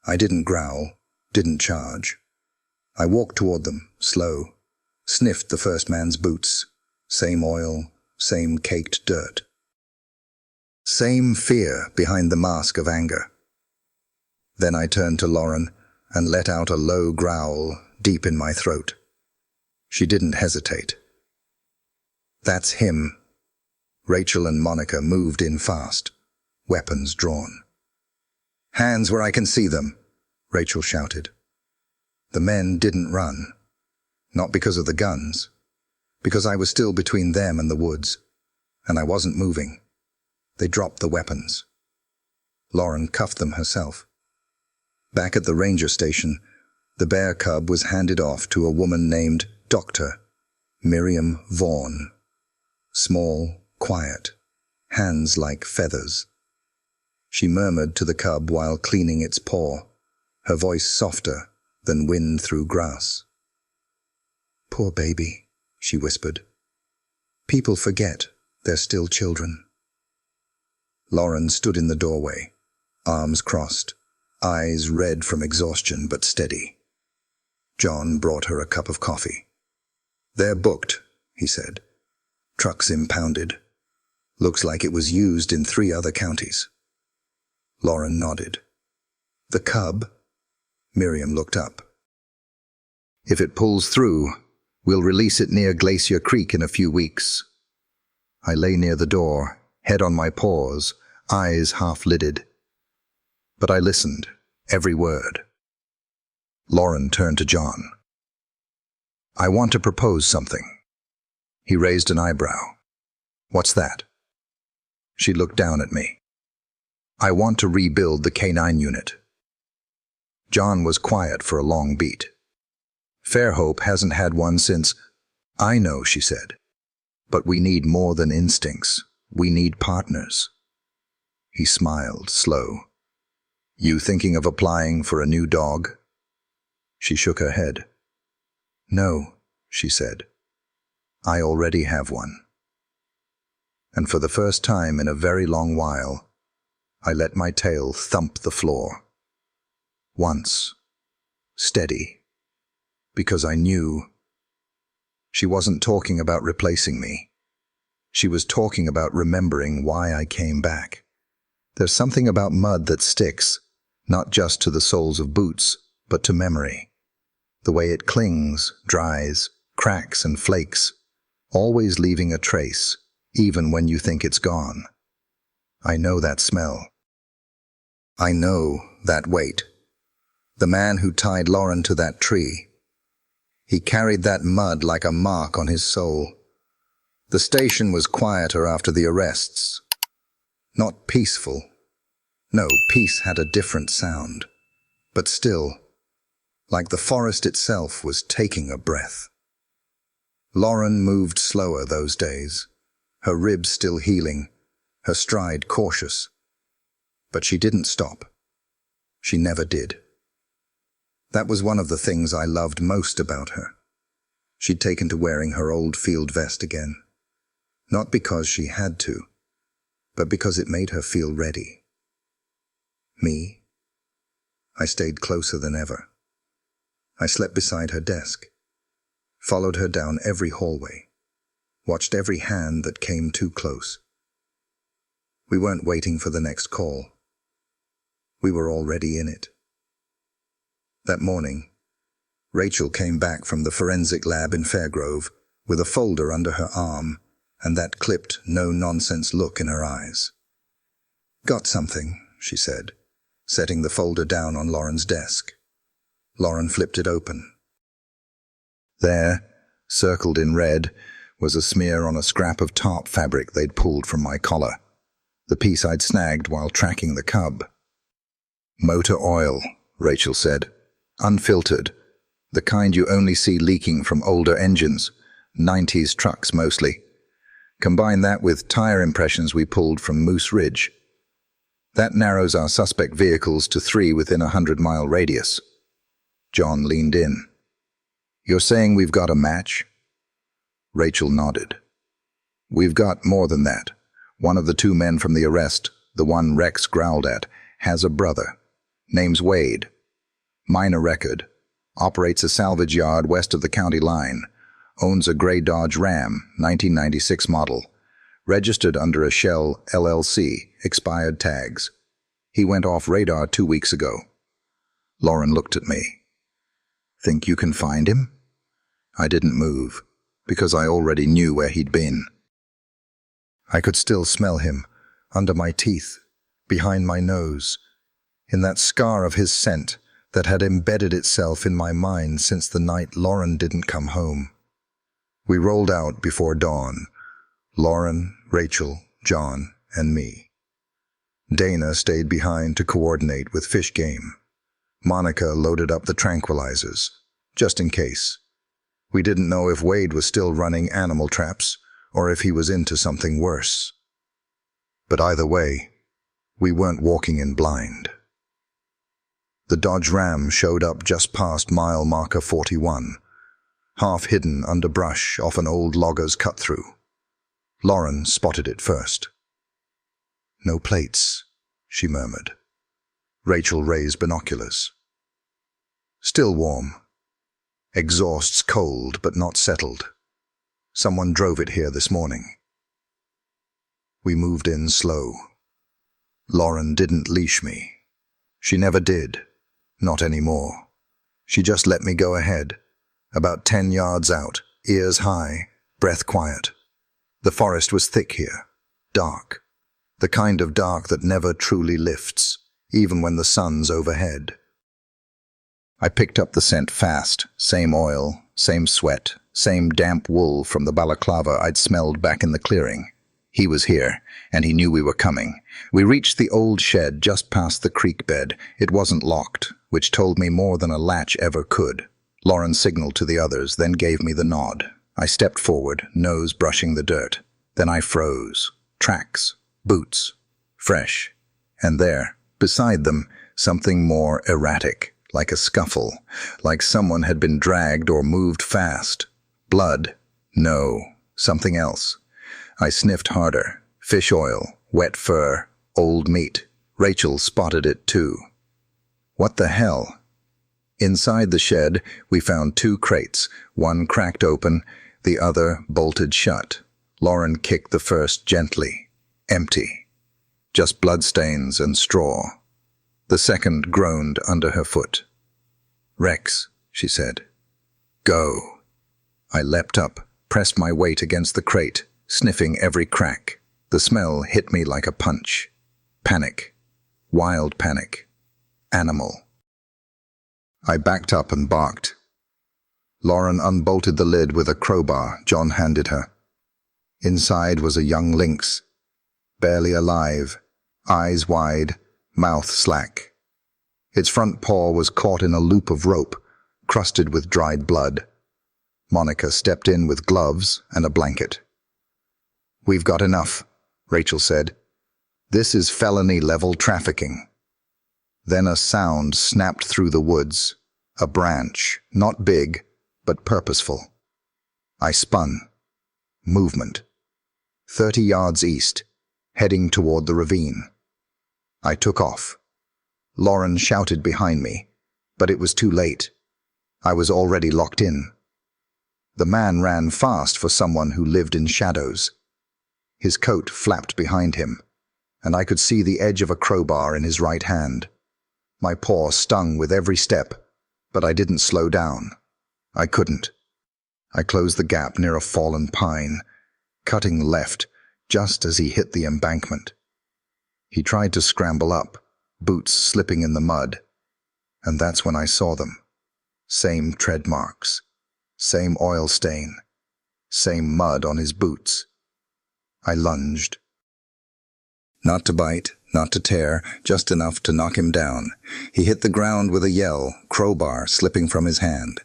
[SPEAKER 1] I didn't growl, didn't charge. I walked toward them, slow, sniffed the first man's boots. Same oil, same caked dirt. Same fear behind the mask of anger. Then I turned to Lauren and let out a low growl deep in my throat. She didn't hesitate. "That's him." Rachel and Monica moved in fast, weapons drawn. "Hands where I can see them," Rachel shouted. The men didn't run, not because of the guns, because I was still between them and the woods, and I wasn't moving. They dropped the weapons. Lauren cuffed them herself. Back at the ranger station, the bear cub was handed off to a woman named Dr. Miriam Vaughn. Small, quiet, hands like feathers. She murmured to the cub while cleaning its paw, her voice softer than wind through grass. "Poor baby," she whispered. "People forget they're still children." Lauren stood in the doorway, arms crossed, eyes red from exhaustion but steady. John brought her a cup of coffee. "They're booked," he said. "Trucks impounded. Looks like it was used in 3 other counties." Lauren nodded. "The cub?" Miriam looked up. "If it pulls through, we'll release it near Glacier Creek in a few weeks." I lay near the door, head on my paws, eyes half-lidded. But I listened, every word. Lauren turned to John. "I want to propose something." He raised an eyebrow. "What's that?" She looked down at me. "I want to rebuild the K-9 unit." John was quiet for a long beat. "Fairhope hasn't had one since—" "I know," she said. "But we need more than instincts. We need partners." He smiled, slow. "You thinking of applying for a new dog?" She shook her head. "No," she said. "I already have one." And for the first time in a very long while, I let my tail thump the floor. Once. Steady. Because I knew. She wasn't talking about replacing me. She was talking about remembering why I came back. There's something about mud that sticks, not just to the soles of boots, but to memory. The way it clings, dries, cracks and flakes, always leaving a trace, even when you think it's gone. I know that smell. I know that weight. The man who tied Lauren to that tree. He carried that mud like a mark on his soul. The station was quieter after the arrests. Not peaceful. No, peace had a different sound. But still, like the forest itself was taking a breath. Lauren moved slower those days, her ribs still healing, her stride cautious. But she didn't stop. She never did. That was one of the things I loved most about her. She'd taken to wearing her old field vest again. Not because she had to, but because it made her feel ready. Me? I stayed closer than ever. I slept beside her desk, followed her down every hallway, watched every hand that came too close. We weren't waiting for the next call. We were already in it. That morning, Rachel came back from the forensic lab in Fairgrove with a folder under her arm and that clipped, no-nonsense look in her eyes. "Got something," she said, setting the folder down on Lauren's desk. Lauren flipped it open. There, circled in red, was a smear on a scrap of tarp fabric they'd pulled from my collar, the piece I'd snagged while tracking the cub. "Motor oil," Rachel said. "Unfiltered. The kind you only see leaking from older engines, 90s trucks mostly. Combine that with tire impressions we pulled from Moose Ridge. That narrows our suspect vehicles to 3 within a 100-mile radius." John leaned in. "You're saying we've got a match?" Rachel nodded. "We've got more than that. One of the 2 men from the arrest, the one Rex growled at, has a brother. Name's Wade. Minor record. Operates a salvage yard west of the county line. Owns a gray Dodge Ram, 1996 model. Registered under a Shell LLC, expired tags. He went off radar 2 weeks ago." Lauren looked at me. "Think you can find him?" I didn't move, because I already knew where he'd been. I could still smell him, under my teeth, behind my nose, in that scar of his scent that had embedded itself in my mind since the night Lauren didn't come home. We rolled out before dawn, Lauren, Rachel, John, and me. Dana stayed behind to coordinate with fish game. Monica loaded up the tranquilizers, just in case. We didn't know if Wade was still running animal traps or if he was into something worse. But either way, we weren't walking in blind. The Dodge Ram showed up just past mile marker 41, half hidden under brush off an old logger's cut-through. Lauren spotted it first. "No plates," she murmured. Rachel raised binoculars. "Still warm. Exhaust's cold but not settled. Someone drove it here this morning." We moved in slow. Lauren didn't leash me. She never did. Not anymore. She just let me go ahead, about 10 yards out, ears high, breath quiet. The forest was thick here, dark. The kind of dark that never truly lifts, even when the sun's overhead. I picked up the scent fast, same oil, same sweat, same damp wool from the balaclava I'd smelled back in the clearing. He was here, and he knew we were coming. We reached the old shed just past the creek bed. It wasn't locked, which told me more than a latch ever could. Lauren signaled to the others, then gave me the nod. I stepped forward, nose brushing the dirt. Then I froze. Tracks. Boots. Fresh. And there, beside them, something more erratic, like a scuffle, like someone had been dragged or moved fast. Blood. No, something else. I sniffed harder. Fish oil, wet fur, old meat. Rachel spotted it too. What the hell? Inside the shed, we found 2 crates, one cracked open, the other bolted shut. Lauren kicked the first gently. Empty. Just bloodstains and straw. The second groaned under her foot. "Rex," she said. "Go." I leapt up, pressed my weight against the crate, sniffing every crack. The smell hit me like a punch. Panic. Wild panic. Animal. I backed up and barked. Lauren unbolted the lid with a crowbar John handed her. Inside was a young lynx, barely alive, eyes wide, mouth slack. Its front paw was caught in a loop of rope, crusted with dried blood. Monica stepped in with gloves and a blanket. "We've got enough," Rachel said. "This is felony-level trafficking." Then a sound snapped through the woods. A branch, not big, but purposeful. I spun. Movement. 30 yards east, heading toward the ravine. I took off. Lauren shouted behind me, but it was too late. I was already locked in. The man ran fast for someone who lived in shadows. His coat flapped behind him, and I could see the edge of a crowbar in his right hand. My paw stung with every step, but I didn't slow down. I couldn't. I closed the gap near a fallen pine, cutting left just as he hit the embankment. He tried to scramble up, boots slipping in the mud, and that's when I saw them. Same tread marks, same oil stain, same mud on his boots. I lunged. Not to bite, not to tear, just enough to knock him down. He hit the ground with a yell, crowbar slipping from his hand.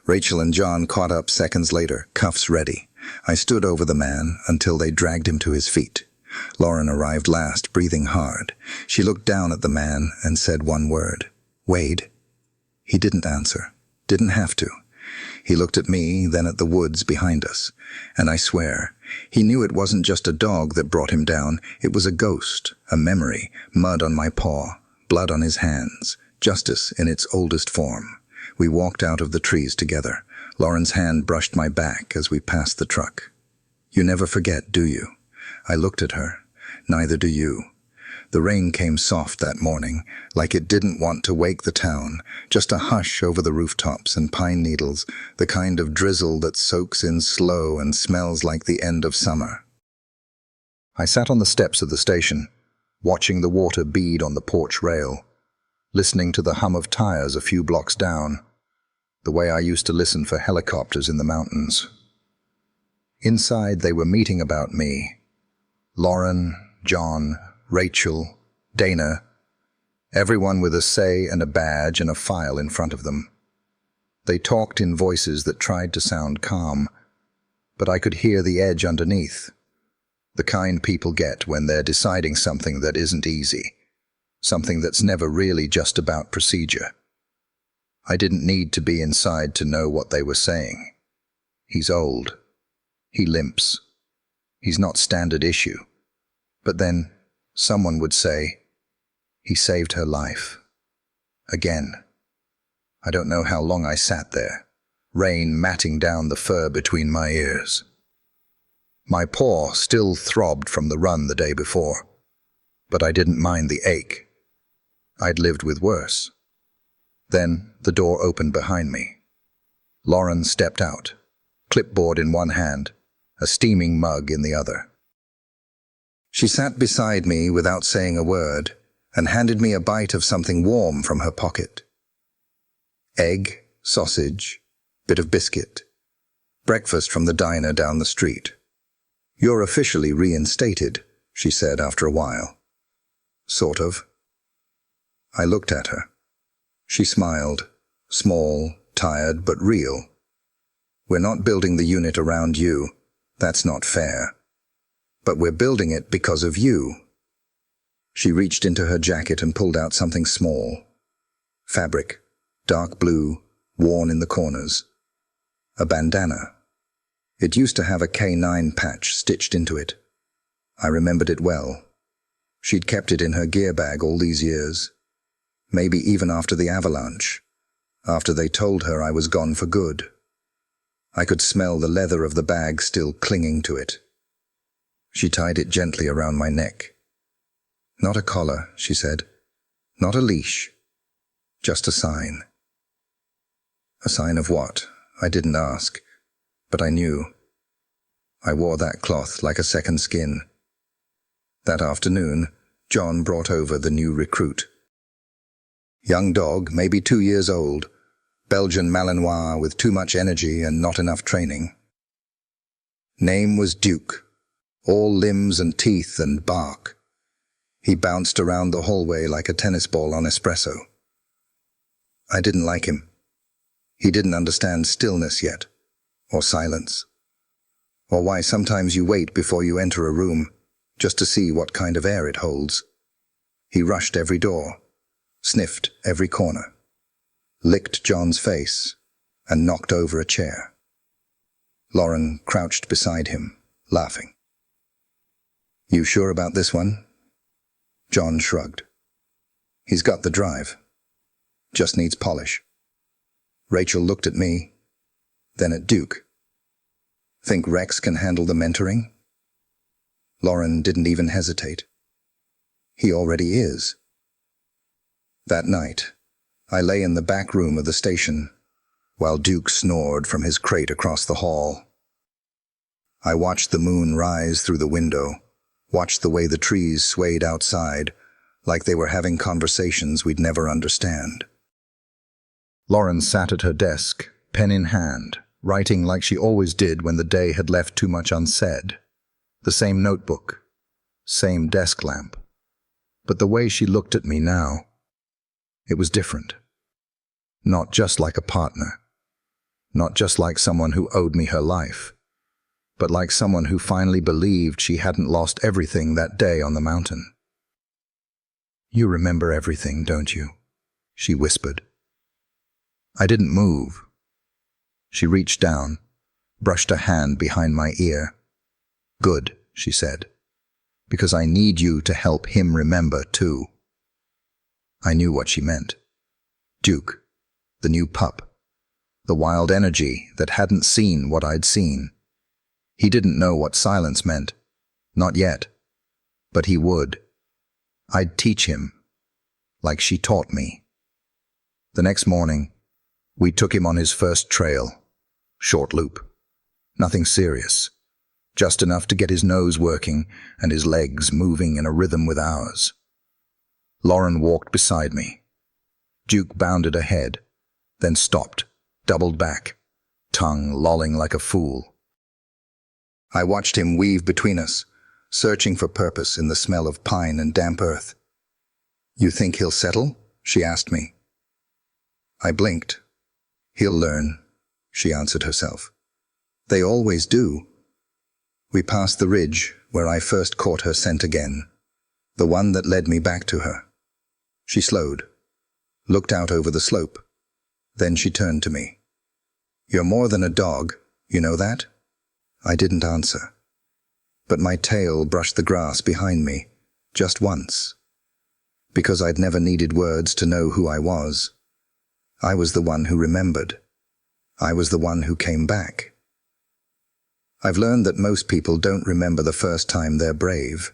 [SPEAKER 1] Rachel and John caught up seconds later, cuffs ready. I stood over the man until they dragged him to his feet. Lauren arrived last, breathing hard. She looked down at the man and said one word. "Wade." He didn't answer. Didn't have to. He looked at me, then at the woods behind us. And I swear, he knew it wasn't just a dog that brought him down. It was a ghost, a memory, mud on my paw, blood on his hands, justice in its oldest form. We walked out of the trees together. Lauren's hand brushed my back as we passed the truck. "You never forget, do you?" I looked at her. "Neither do you." The rain came soft that morning, like it didn't want to wake the town, just a hush over the rooftops and pine needles, the kind of drizzle that soaks in slow and smells like the end of summer. I sat on the steps of the station, watching the water bead on the porch rail, listening to the hum of tires a few blocks down, the way I used to listen for helicopters in the mountains. Inside, they were meeting about me. Lauren, John, Rachel, Dana, everyone with a say and a badge and a file in front of them. They talked in voices that tried to sound calm, but I could hear the edge underneath. The kind people get when they're deciding something that isn't easy, something that's never really just about procedure. I didn't need to be inside to know what they were saying. He's old. He limps. He's not standard issue. But then, someone would say, he saved her life. Again. I don't know how long I sat there, rain matting down the fur between my ears. My paw still throbbed from the run the day before, but I didn't mind the ache. I'd lived with worse. Then the door opened behind me. Lauren stepped out, clipboard in one hand, a steaming mug in the other. She sat beside me without saying a word and handed me a bite of something warm from her pocket. Egg, sausage, bit of biscuit. Breakfast from the diner down the street. "You're officially reinstated," she said after a while. "Sort of." I looked at her. She smiled, small, tired, but real. "We're not building the unit around you. That's not fair. But we're building it because of you." She reached into her jacket and pulled out something small. Fabric, dark blue, worn in the corners. A bandana. It used to have a K9 patch stitched into it. I remembered it well. She'd kept it in her gear bag all these years. Maybe even after the avalanche, after they told her I was gone for good. I could smell the leather of the bag still clinging to it. She tied it gently around my neck. "Not a collar," she said. "Not a leash. Just a sign." A sign of what? I didn't ask, but I knew. I wore that cloth like a second skin. That afternoon, John brought over the new recruit. Young dog, maybe 2 years old, Belgian Malinois with too much energy and not enough training. Name was Duke, all limbs and teeth and bark. He bounced around the hallway like a tennis ball on espresso. I didn't like him. He didn't understand stillness yet, or silence, or why sometimes you wait before you enter a room just to see what kind of air it holds. He rushed every door, sniffed every corner, licked John's face, and knocked over a chair. Lauren crouched beside him, laughing. "You sure about this one?" John shrugged. "He's got the drive. Just needs polish." Rachel looked at me, then at Duke. "Think Rex can handle the mentoring?" Lauren didn't even hesitate. "He already is." That night, I lay in the back room of the station, while Duke snored from his crate across the hall. I watched the moon rise through the window, watched the way the trees swayed outside, like they were having conversations we'd never understand. Lauren sat at her desk, pen in hand, writing like she always did when the day had left too much unsaid. The same notebook, same desk lamp. But the way she looked at me now, it was different. Not just like a partner, not just like someone who owed me her life, but like someone who finally believed she hadn't lost everything that day on the mountain. "You remember everything, don't you?" she whispered. I didn't move. She reached down, brushed a hand behind my ear. "Good," she said, "because I need you to help him remember too." I knew what she meant. Duke, the new pup, the wild energy that hadn't seen what I'd seen. He didn't know what silence meant, not yet, but he would. I'd teach him, like she taught me. The next morning, we took him on his first trail, short loop. Nothing serious, just enough to get his nose working and his legs moving in a rhythm with ours. Lauren walked beside me. Duke bounded ahead, then stopped, doubled back, tongue lolling like a fool. I watched him weave between us, searching for purpose in the smell of pine and damp earth. "You think he'll settle?" she asked me. I blinked. "He'll learn," she answered herself. "They always do." We passed the ridge where I first caught her scent again, the one that led me back to her. She slowed, looked out over the slope. Then she turned to me. "You're more than a dog, you know that?" I didn't answer, but my tail brushed the grass behind me, just once. Because I'd never needed words to know who I was. I was the one who remembered. I was the one who came back. I've learned that most people don't remember the first time they're brave.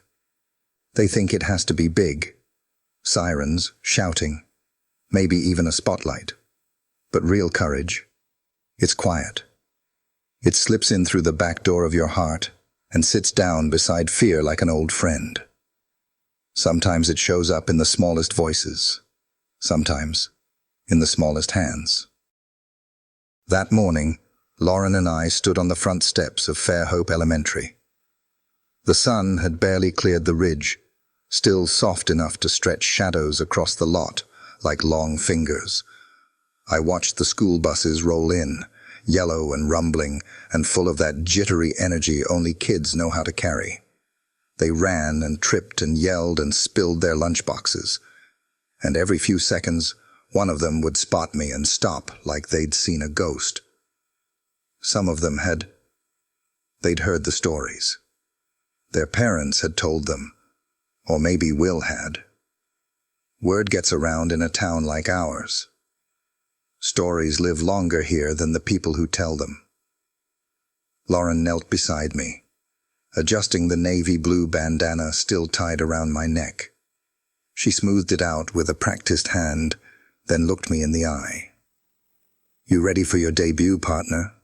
[SPEAKER 1] They think it has to be big. Sirens, shouting, maybe even a spotlight. But real courage, it's quiet. It slips in through the back door of your heart and sits down beside fear like an old friend. Sometimes it shows up in the smallest voices. Sometimes in the smallest hands. That morning, Lauren and I stood on the front steps of Fairhope Elementary. The sun had barely cleared the ridge, still soft enough to stretch shadows across the lot like long fingers. I watched the school buses roll in, yellow and rumbling and full of that jittery energy only kids know how to carry. They ran and tripped and yelled and spilled their lunchboxes. And every few seconds, one of them would spot me and stop like they'd seen a ghost. Some of them they'd heard the stories. Their parents had told them, or maybe Will had. Word gets around in a town like ours. Stories live longer here than the people who tell them. Lauren knelt beside me, adjusting the navy blue bandana still tied around my neck. She smoothed it out with a practiced hand, then looked me in the eye. "You ready for your debut, partner?"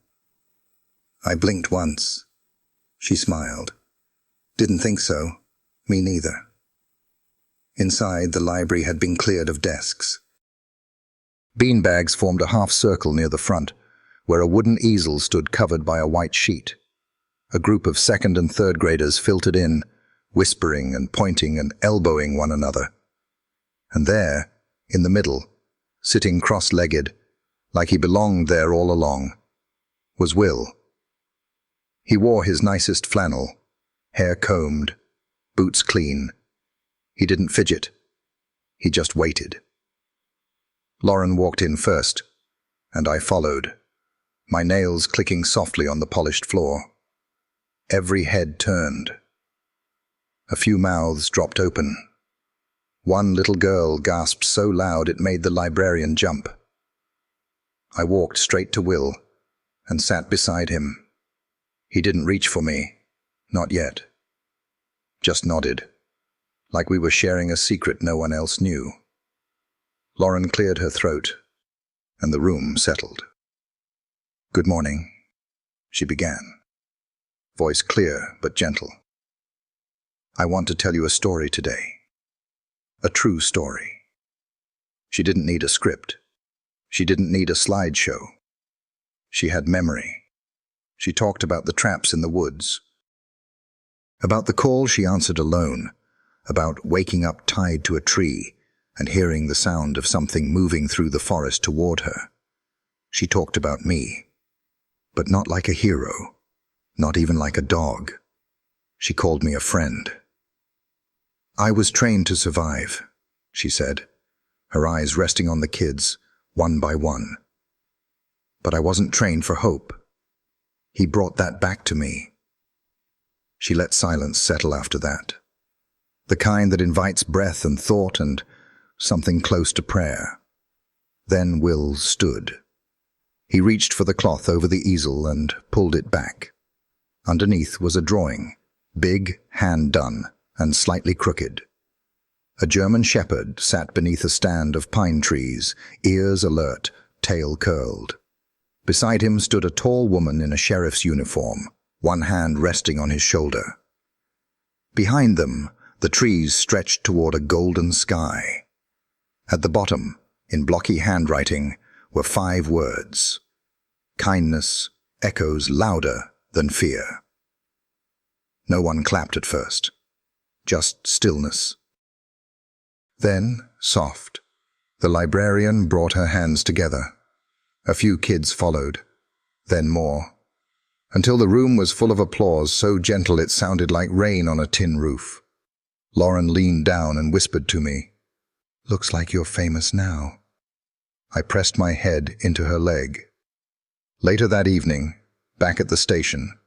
[SPEAKER 1] I blinked once. She smiled. "Didn't think so. Me neither." Inside, the library had been cleared of desks. Beanbags formed a half circle near the front, where a wooden easel stood covered by a white sheet. A group of second and third graders filtered in, whispering and pointing and elbowing one another. And there, in the middle, sitting cross-legged, like he belonged there all along, was Will. He wore his nicest flannel, hair combed, boots clean. He didn't fidget. He just waited. Lauren walked in first, and I followed, my nails clicking softly on the polished floor. Every head turned. A few mouths dropped open. One little girl gasped so loud it made the librarian jump. I walked straight to Will and sat beside him. He didn't reach for me, not yet. Just nodded, like we were sharing a secret no one else knew. Lauren cleared her throat, and the room settled. "Good morning," she began, voice clear but gentle. "I want to tell you a story today. A true story." She didn't need a script. She didn't need a slideshow. She had memory. She talked about the traps in the woods. About the call she answered alone, about waking up tied to a tree and hearing the sound of something moving through the forest toward her. She talked about me, but not like a hero, not even like a dog. She called me a friend. "I was trained to survive," she said, her eyes resting on the kids, one by one. "But I wasn't trained for hope. He brought that back to me." She let silence settle after that, the kind that invites breath and thought and something close to prayer. Then Will stood. He reached for the cloth over the easel and pulled it back. Underneath was a drawing, big, hand-done, and slightly crooked. A German shepherd sat beneath a stand of pine trees, ears alert, tail curled. Beside him stood a tall woman in a sheriff's uniform, one hand resting on his shoulder. Behind them, the trees stretched toward a golden sky. At the bottom, in blocky handwriting, were 5 words. Kindness echoes louder than fear. No one clapped at first. Just stillness. Then, soft, the librarian brought her hands together. A few kids followed, then more, until the room was full of applause so gentle it sounded like rain on a tin roof. Lauren leaned down and whispered to me, "Looks like you're famous now." I pressed my head into her leg. Later that evening, back at the station,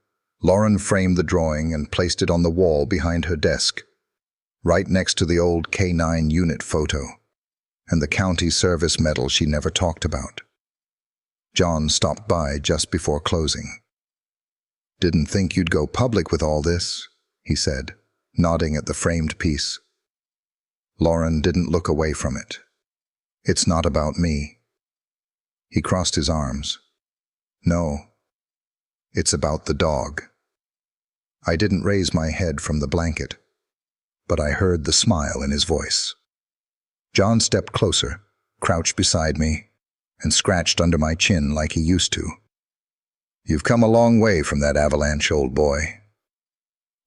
[SPEAKER 1] Lauren framed the drawing and placed it on the wall behind her desk, right next to the old K9 unit photo and the county service medal she never talked about. John stopped by just before closing. "Didn't think you'd go public with all this," he said, nodding at the framed piece. Lauren didn't look away from it. "It's not about me." He crossed his arms. "No, it's about the dog." I didn't raise my head from the blanket, but I heard the smile in his voice. John stepped closer, crouched beside me, and scratched under my chin like he used to. "You've come a long way from that avalanche, old boy."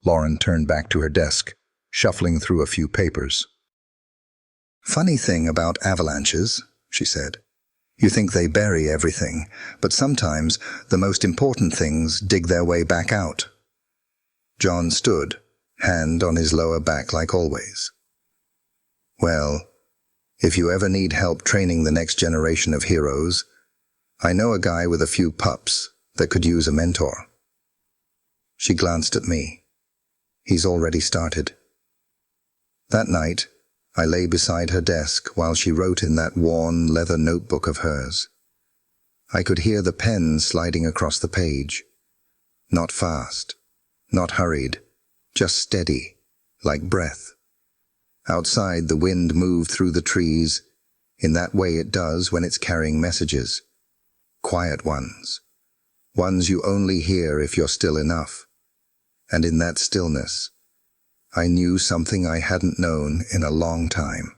[SPEAKER 1] Lauren turned back to her desk, shuffling through a few papers. "Funny thing about avalanches," she said. "You think they bury everything, but sometimes the most important things dig their way back out." John stood, hand on his lower back like always. "Well, if you ever need help training the next generation of heroes, I know a guy with a few pups that could use a mentor." She glanced at me. "He's already started." That night, I lay beside her desk while she wrote in that worn leather notebook of hers. I could hear the pen sliding across the page. Not fast, not hurried, just steady, like breath. Outside, the wind moved through the trees, in that way it does when it's carrying messages. Quiet ones. Ones you only hear if you're still enough. And in that stillness, I knew something I hadn't known in a long time.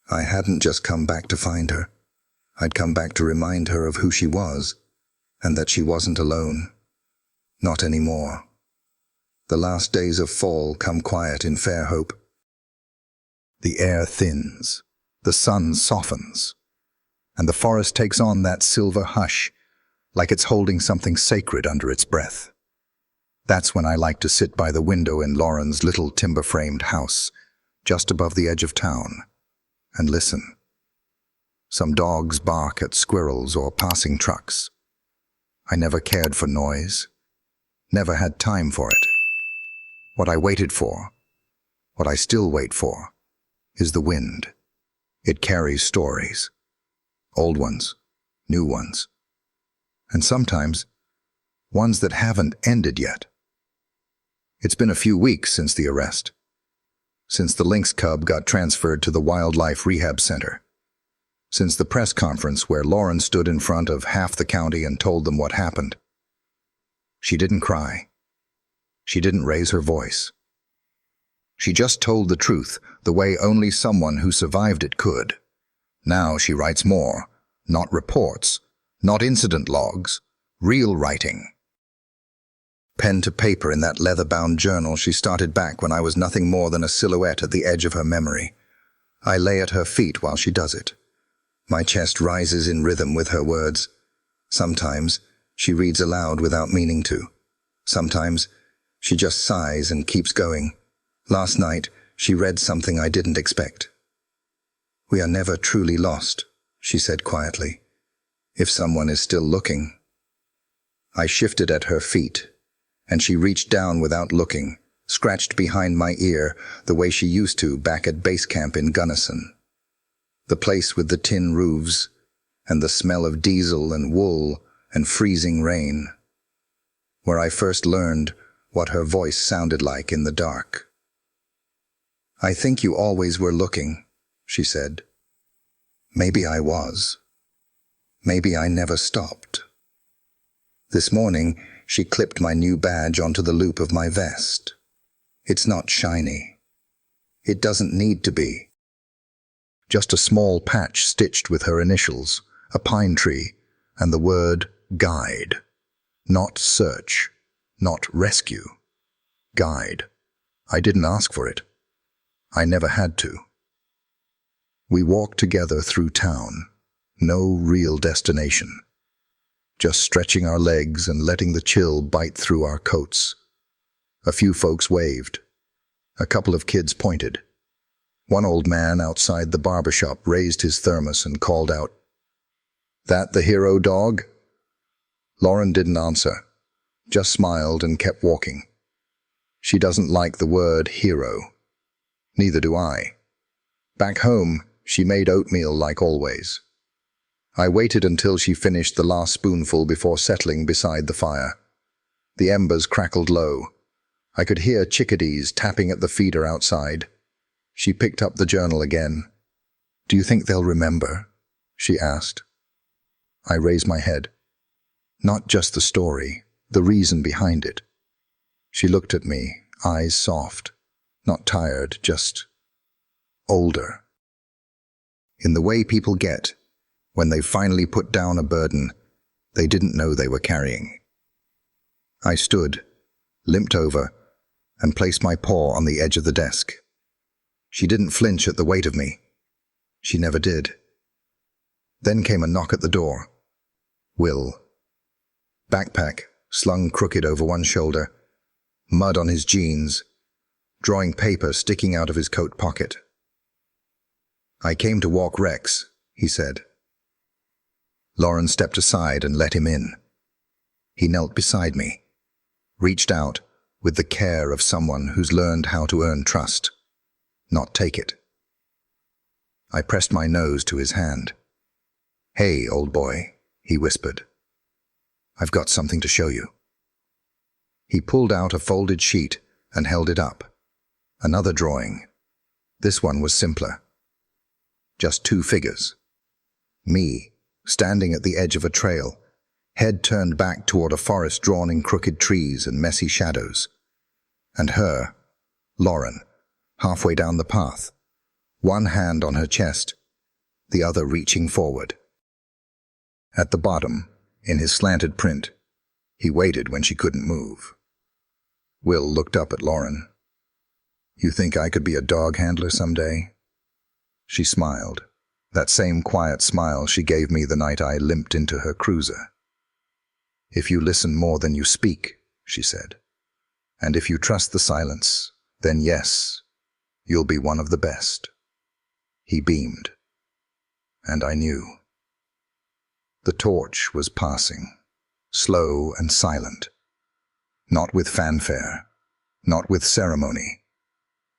[SPEAKER 1] I hadn't just come back to find her. I'd come back to remind her of who she was, and that she wasn't alone. Not anymore. The last days of fall come quiet in Fairhope. The air thins, the sun softens, and the forest takes on that silver hush, like it's holding something sacred under its breath. That's when I like to sit by the window in Lauren's little timber-framed house, just above the edge of town, and listen. Some dogs bark at squirrels or passing trucks. I never cared for noise, never had time for it. What I waited for, what I still wait for, is the wind. It carries stories, old ones, new ones, and sometimes ones that haven't ended yet. It's been a few weeks since the arrest, since the lynx cub got transferred to the Wildlife Rehab Center, since the press conference where Lauren stood in front of half the county and told them what happened. She didn't cry. She didn't raise her voice. She just told the truth the way only someone who survived it could. Now she writes more, not reports, not incident logs, real writing. Pen to paper in that leather-bound journal she started back when I was nothing more than a silhouette at the edge of her memory. I lay at her feet while she does it. My chest rises in rhythm with her words. Sometimes she reads aloud without meaning to. Sometimes she just sighs and keeps going. Last night, she read something I didn't expect. "We are never truly lost," she said quietly, "if someone is still looking." I shifted at her feet, and she reached down without looking, scratched behind my ear the way she used to back at base camp in Gunnison. The place with the tin roofs, and the smell of diesel and wool and freezing rain, where I first learned what her voice sounded like in the dark. "I think you always were looking," she said. "Maybe I was. Maybe I never stopped." This morning, She clipped my new badge onto the loop of my vest. It's not shiny. It doesn't need to be. Just a small patch stitched with her initials, a pine tree, and the word guide. Not search, not rescue. Guide. I didn't ask for it. I never had to. We walked together through town. No real destination. Just stretching our legs and letting the chill bite through our coats. A few folks waved. A couple of kids pointed. One old man outside the barber shop raised his thermos and called out, "That the hero dog?" Lauren didn't answer, just smiled and kept walking. She doesn't like the word hero. Neither do I. Back home, she made oatmeal like always. I waited until she finished the last spoonful before settling beside the fire. The embers crackled low. I could hear chickadees tapping at the feeder outside. She picked up the journal again. "Do you think they'll remember?" she asked. I raised my head. Not just the story, the reason behind it. She looked at me, eyes soft, not tired, just older. In the way people get when they finally put down a burden they didn't know they were carrying. I stood, limped over, and placed my paw on the edge of the desk. She didn't flinch at the weight of me. She never did. Then came a knock at the door. Will. Backpack slung crooked over one shoulder, mud on his jeans, drawing paper sticking out of his coat pocket. "I came to walk Rex," he said. Lauren stepped aside and let him in. He knelt beside me, reached out with the care of someone who's learned how to earn trust, not take it. I pressed my nose to his hand. "Hey, old boy," he whispered. "I've got something to show you." He pulled out a folded sheet and held it up. Another drawing. This one was simpler. Just two figures. Me, standing at the edge of a trail, head turned back toward a forest drawn in crooked trees and messy shadows. And her, Lauren, halfway down the path, one hand on her chest, the other reaching forward. At the bottom, in his slanted print, he waited when she couldn't move. Will looked up at Lauren. "You think I could be a dog handler someday?" She smiled, that same quiet smile she gave me the night I limped into her cruiser. "If you listen more than you speak," she said, "and if you trust the silence, then yes, you'll be one of the best." He beamed, and I knew. The torch was passing, slow and silent, not with fanfare, not with ceremony,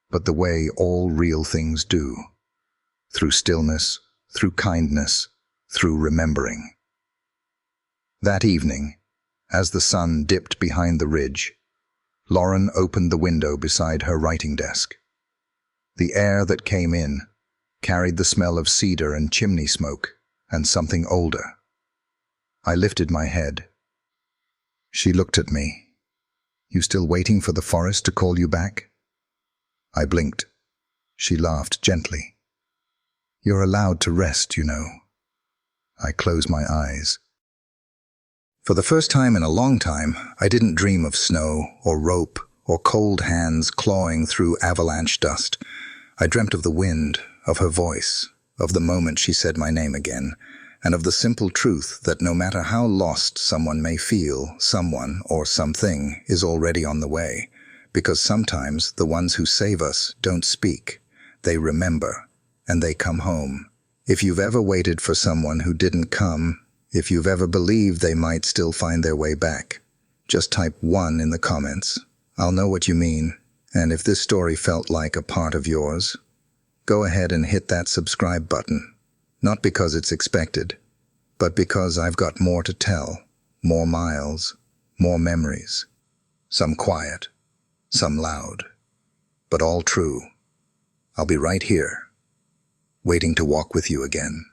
[SPEAKER 1] but the way all real things do, through stillness, through kindness, through remembering. That evening, as the sun dipped behind the ridge, Lauren opened the window beside her writing desk. The air that came in carried the smell of cedar and chimney smoke and something older. I lifted my head. She looked at me. "You still waiting for the forest to call you back?" I blinked. She laughed gently. "You're allowed to rest, you know." I closed my eyes. For the first time in a long time, I didn't dream of snow or rope or cold hands clawing through avalanche dust. I dreamt of the wind, of her voice, of the moment she said my name again, and of the simple truth that no matter how lost someone may feel, someone or something is already on the way, because sometimes the ones who save us don't speak, they remember, and they come home. If you've ever waited for someone who didn't come, if you've ever believed they might still find their way back, just type 1 in the comments. I'll know what you mean, and if this story felt like a part of yours, go ahead and hit that subscribe button. Not because it's expected, but because I've got more to tell, more miles, more memories. Some quiet, some loud, but all true. I'll be right here, waiting to walk with you again.